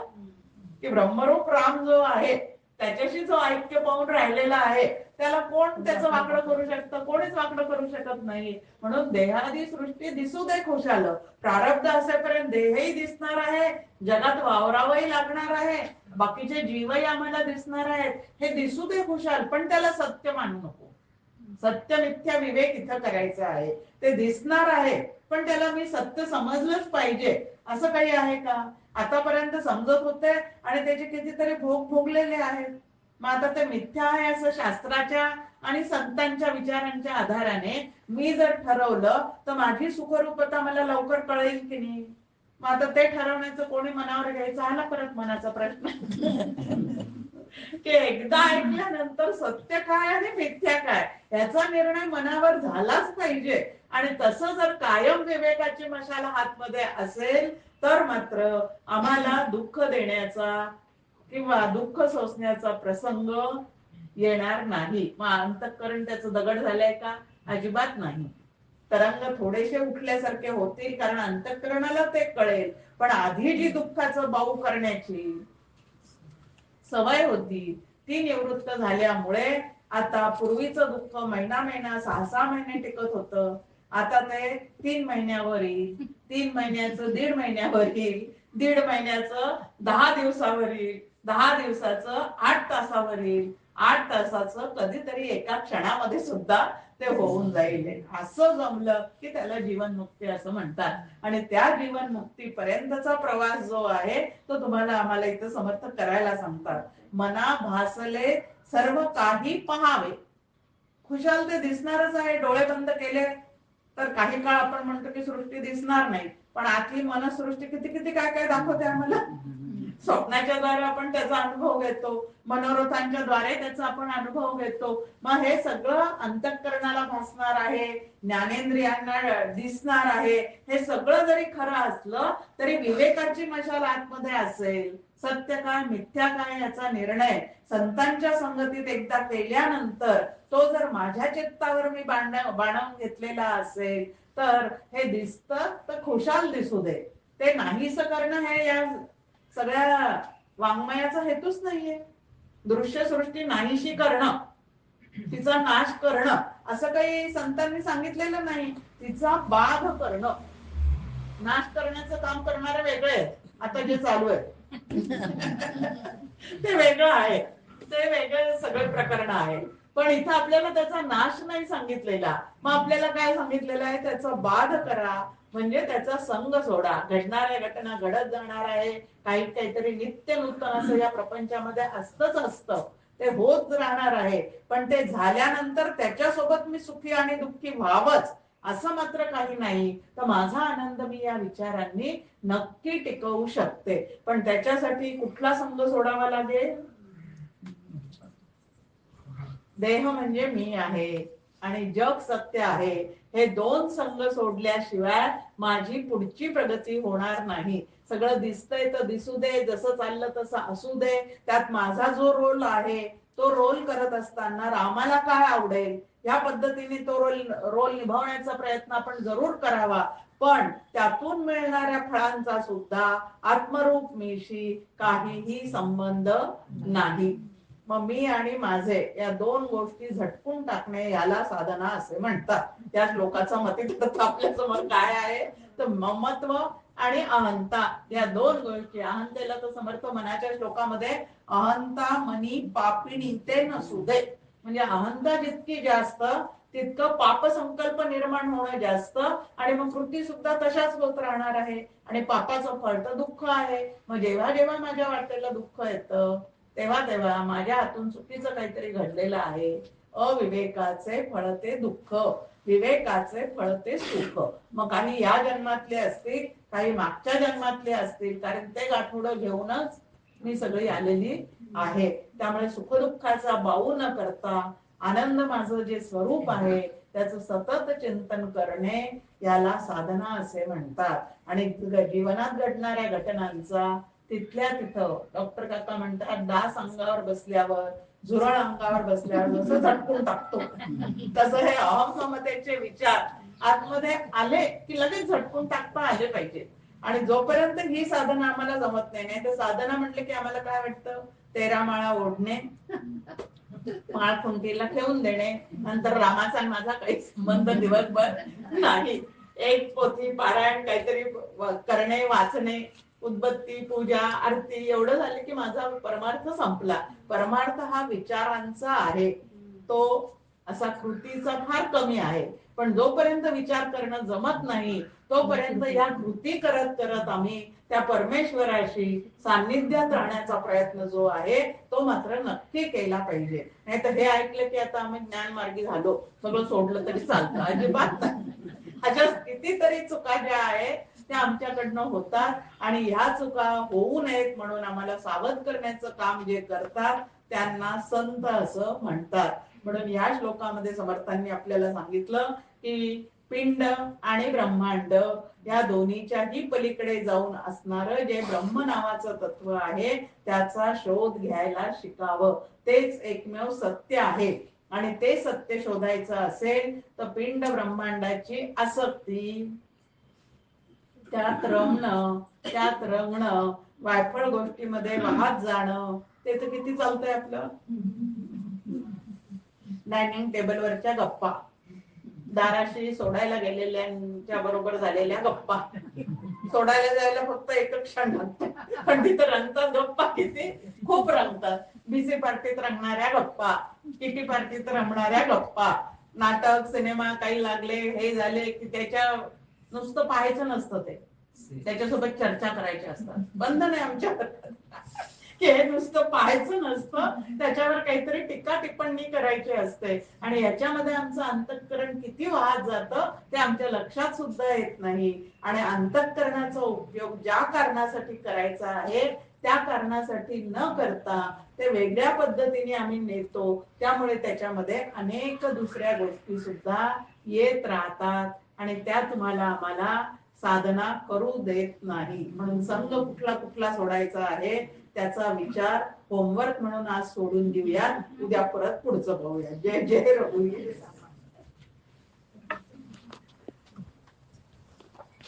की ब्रह्मरूप राम जो आहे त्याच्याशी जो ऐक्य पाहून राहिलेला आहे त्याला कोण त्याचं वाकडं करू शकतं? कोणीच वाकडं करू शकत नाही. म्हणून देहादी सृष्टी दिसू दे खुशाल, प्रारब्ध असेपर्यंत देहही दिसणार आहे, जगात वावरावही लागणार आहे, बाकीचे जीवही आम्हाला दिसणार आहेत, हे दिसू दे खुशाल, पण त्याला सत्य मानू नको. सत्य मिथ्या विवेक इथं करायचा आहे. ते दिसणार आहे पण त्याला मी सत्य समजलंच पाहिजे असं काही आहे का? आतापर्यंत समजत होते आणि त्याचे कितीतरी भोग भोगलेले आहेत. मग आता ते मिथ्या आहे असं शास्त्राच्या आणि संतांच्या विचारांच्या आधाराने मी जर ठरवलं तर माझी सुखरूपता मला लवकर कळेल की नाही? मग आता ते ठरवण्याचं कोणी मनावर घ्यायचं, आला परत मनाचा प्रश्न की एकदा ऐकल्यानंतर सत्य काय आणि मिथ्या काय याचा निर्णय मनावर झालाच पाहिजे. आणि तसं जर कायम विवेकाची मशाल हातमध्ये असेल तर मात्र आम्हाला दुःख देण्याचा किंवा दुःख सोसण्याचा प्रसंग येणार नाही. मग अंतःकरण त्याचं दगड झालंय का? अजिबात नाही. तरंग थोडेसे उठल्यासारखे होतील कारण अंतःकरणाला ते कळेल, पण आधी जी दुःखाचं बाऊ करण्याची सवय होती ती निवृत्त झाल्यामुळे आता पूर्वीचं दुःख महिना 6-6 महिने टिकत होतं, आता ते 3 महिन्यावर येईल, 3 महिन्याचं 1.5 महिन्यावर येईल, 1.5 महिन्याचं 10 दिवसावर येईल, 10 दिवसाचं 8 तासावर येईल, 8 तासाचं कधीतरी एका क्षणामध्ये सुद्धा ते होऊन जाईल. असं जमलं की त्याला जीवनमुक्ती असं म्हणतात. आणि त्या जीवनमुक्ती पर्यंतचा प्रवास जो आहे तो तुम्हाला आम्हाला इथं समर्थ करायला सांगतात. मना भासले सर्व काही पहावे. खुशाल ते दिसणारच आहे. डोळे बंद केले तर काही काळ आपण म्हणतो की सृष्टी दिसणार नाही, पण आतली मनसृष्टी किती किती काय काय दाखवते आम्हाला. स्वप्नाच्या द्वारे आपण त्याचा अनुभव घेतो, मनोरथांच्या द्वारे त्याचा आपण अनुभव घेतो. मग हे सगळं अंतःकरणाला भासणार आहे, ज्ञानेंद्रियांना दिसणार आहे. हे सगळं जरी खरं असलं तरी विवेकाची मशाल आतमध्ये असेल, सत्य काय मिथ्या काय याचा निर्णय संतांच्या संगतीत एकदा केल्यानंतर तो जर माझ्या चित्तावर मी बाणवून घेतलेला असेल तर हे दिसतं तर खुशाल दिसू दे. ते नाहीस करणं हे या सगळ्या वाङ्मयाचा हेतूच नाहीये. दृश्य सृष्टी नाहीशी करणं, तिचा नाश करणं असं काही संतांनी सांगितलेलं नाही. तिचा बाध करणं, नाश करण्याचं काम करणारे वेगळे आहेत. आता जे चालू आहे ते वेगळं आहे, ते वेगळे सगळे प्रकरण आहे. पण इथं आपल्याला त्याचा नाश नाही सांगितलेला. मग आपल्याला काय सांगितलेलं आहे? त्याचा बाध करा, म्हणजे त्याचा संग सोडा. घडणाऱ्या घटना घडत जाणार आहे, काहीतरी नित्य नूतन असं या प्रपंचामध्ये असतच असतं, ते होत राहणार आहे. पण ते झाल्यानंतर त्याच्यासोबत मी सुखी आणि दुःखी व्हावंच असं मात्र काही नाही. तर माझा आनंद मी या विचारांनी नक्की टिकवू शकते. पण त्याच्यासाठी कुठला संग सोडावा लागेल? देह म्हणजे मी आहे आणि जग सत्य आहे, हे दोन संग सोडल्याशिवाय माझी पुढची प्रगती होणार नाही. सगळं दिसतंय तर दिसू दे, जसं चाललं तसं असू दे, त्यात माझा जो रोल आहे तो रोल करत असताना रामाला काय आवडेल या पद्धतीने तो रोल निभावण्याचा प्रयत्न आपण जरूर करावा. पण त्यातून मिळणाऱ्या फळांचा सुद्धा आत्मरूप मीशी काहीही संबंध नाही. मग मी आणि माझे या दोन गोष्टी झटकून टाकणे याला साधना असे म्हणतात. त्या श्लोकाचा मतितार्थ आपल्या समोर काय आहे तर ममत्व आणि अहंता या दोन गोष्टी. अहंतेला तर समर्थ मनाच्या श्लोकामध्ये अहंता मनी पापिणी ते नसू दे, म्हणजे अहंता जितकी जास्त तितकं पाप संकल्प निर्माण होणं जास्त, आणि मग कृती सुद्धा तशाच होत राहणार आहे, आणि पापाचं फळ तर दुःख आहे. मग जेव्हा जेव्हा माझ्या वाटेला दुःख येतं तेव्हा तेव्हा माझ्या हातून चुकीचं काहीतरी घडलेलं आहे. अविवेकाचे फळ ते दुःख, विवेकाचे फळ ते सुख. मग काही या जन्मातले असतील, काही मागच्या जन्मातले असतील, कारण ते गाठोडं घेऊनच मी सगळी आलेली आहे. त्यामुळे सुखदुःखाचा बाऊ न करता आनंद माझं जे स्वरूप आहे त्याचं सतत चिंतन करणे याला साधना असे म्हणतात. आणि जीवनात घडणाऱ्या घटनांचा तिथल्या तिथं डॉक्टर काका म्हणतात, डास अंगावर बसल्यावर, झुरळ अंगावर बसल्यावर जसं झटकून टाकतो, तसं हे अहम ममतेचे विचार आतमध्ये आले की लगेच झटकून टाकता आले पाहिजे. आणि जोपर्यंत ही साधना आम्हाला जमत नाही, नाही तर साधना म्हटलं की आम्हाला काय वाटतं, 13 माळा ओढणे, माळ खुंटीला ठेवून देणे, नंतर रामाचा माझा काही संबंध दिवसभर नाही, एक पोथी पारायण काहीतरी करणे, वाचणे, उदबत्ती, पूजा, आरती एवढं झालं की माझा परमार्थ संपला. परमार्थ हा विचारांचा आहे, तो असा कृतीचा फार कमी आहे. पण जोपर्यंत विचार करणं जमत नाही तोपर्यंत या कृती करत करत आम्ही त्या परमेश्वराशी सान्निध्यात राहण्याचा प्रयत्न जो आहे तो मात्र नक्की केला पाहिजे. नाही तर हे ऐकलं की आता आम्ही ज्ञानमार्गी झालो, सगळं सोडलं तरी चालतं, अजिबात नाही. अशा कितीतरी चुका ज्या आहेत त्या आमच्याकडनं होतात, आणि ह्या चुका होऊ नयेत म्हणून आम्हाला सावध करण्याचं काम जे करतात त्यांना संत असं म्हणतात. म्हणून या श्लोकामध्ये समर्थांनी आपल्याला सांगितलं की पिंड आणि ब्रह्मांड या दोन्हीच्याही पलीकडे जाऊन असणारं जे ब्रह्म नावाचं तत्व आहे त्याचा शोध घ्यायला शिकावं. तेच एकमेव सत्य आहे. आणि ते सत्य शोधायचं असेल तर पिंड ब्रह्मांडाची आसक्ती, त्यात रमणं, त्यात रमणं, वायफळ गोष्टीमध्ये वाहत जाणं, ते तर किती चालतंय आपलं. डायनिंग टेबलवरच्या गप्पा, दाराशी सोडायला गेलेल्यांच्या बरोबर झालेल्या गप्पा, सोडायला जायला फक्त एक क्षण लागतो, पण तिथं रंगतात गप्पा, किती खूप रंगतात. बीसी पार्टीत रंगणाऱ्या गप्पा, किटी पार्टीत रमणाऱ्या गप्पा, नाटक सिनेमा काही लागले हे झाले की त्याच्या नुसतं पाहायचं नसतं, ते त्याच्यासोबत चर्चा करायची असतात. बंधन आहे आमच्या की हे नुसतं पाहायचं नसतं, त्याच्यावर काहीतरी टीका टिप्पणी करायची असते. आणि याच्यामध्ये आमचं अंतःकरण किती वाहत जातं ते आमच्या लक्षात सुद्धा येत नाही. आणि अंतःकरणाचा उपयोग ज्या कारणासाठी करायचा आहे त्या कारणासाठी न करता ते वेगळ्या पद्धतीने आम्ही नेतो, त्यामुळे त्याच्यामध्ये अनेक दुसऱ्या गोष्टी सुद्धा येत राहतात, आणि त्या तुम्हाला आम्हाला साधना करू देत नाही. म्हणून संघ कुठला कुठला सोडायचा आहे त्याचा विचार होमवर्क म्हणून आज सोडून देऊया, उद्या परत पुढचं पाहूया. जय जय रघुवीर.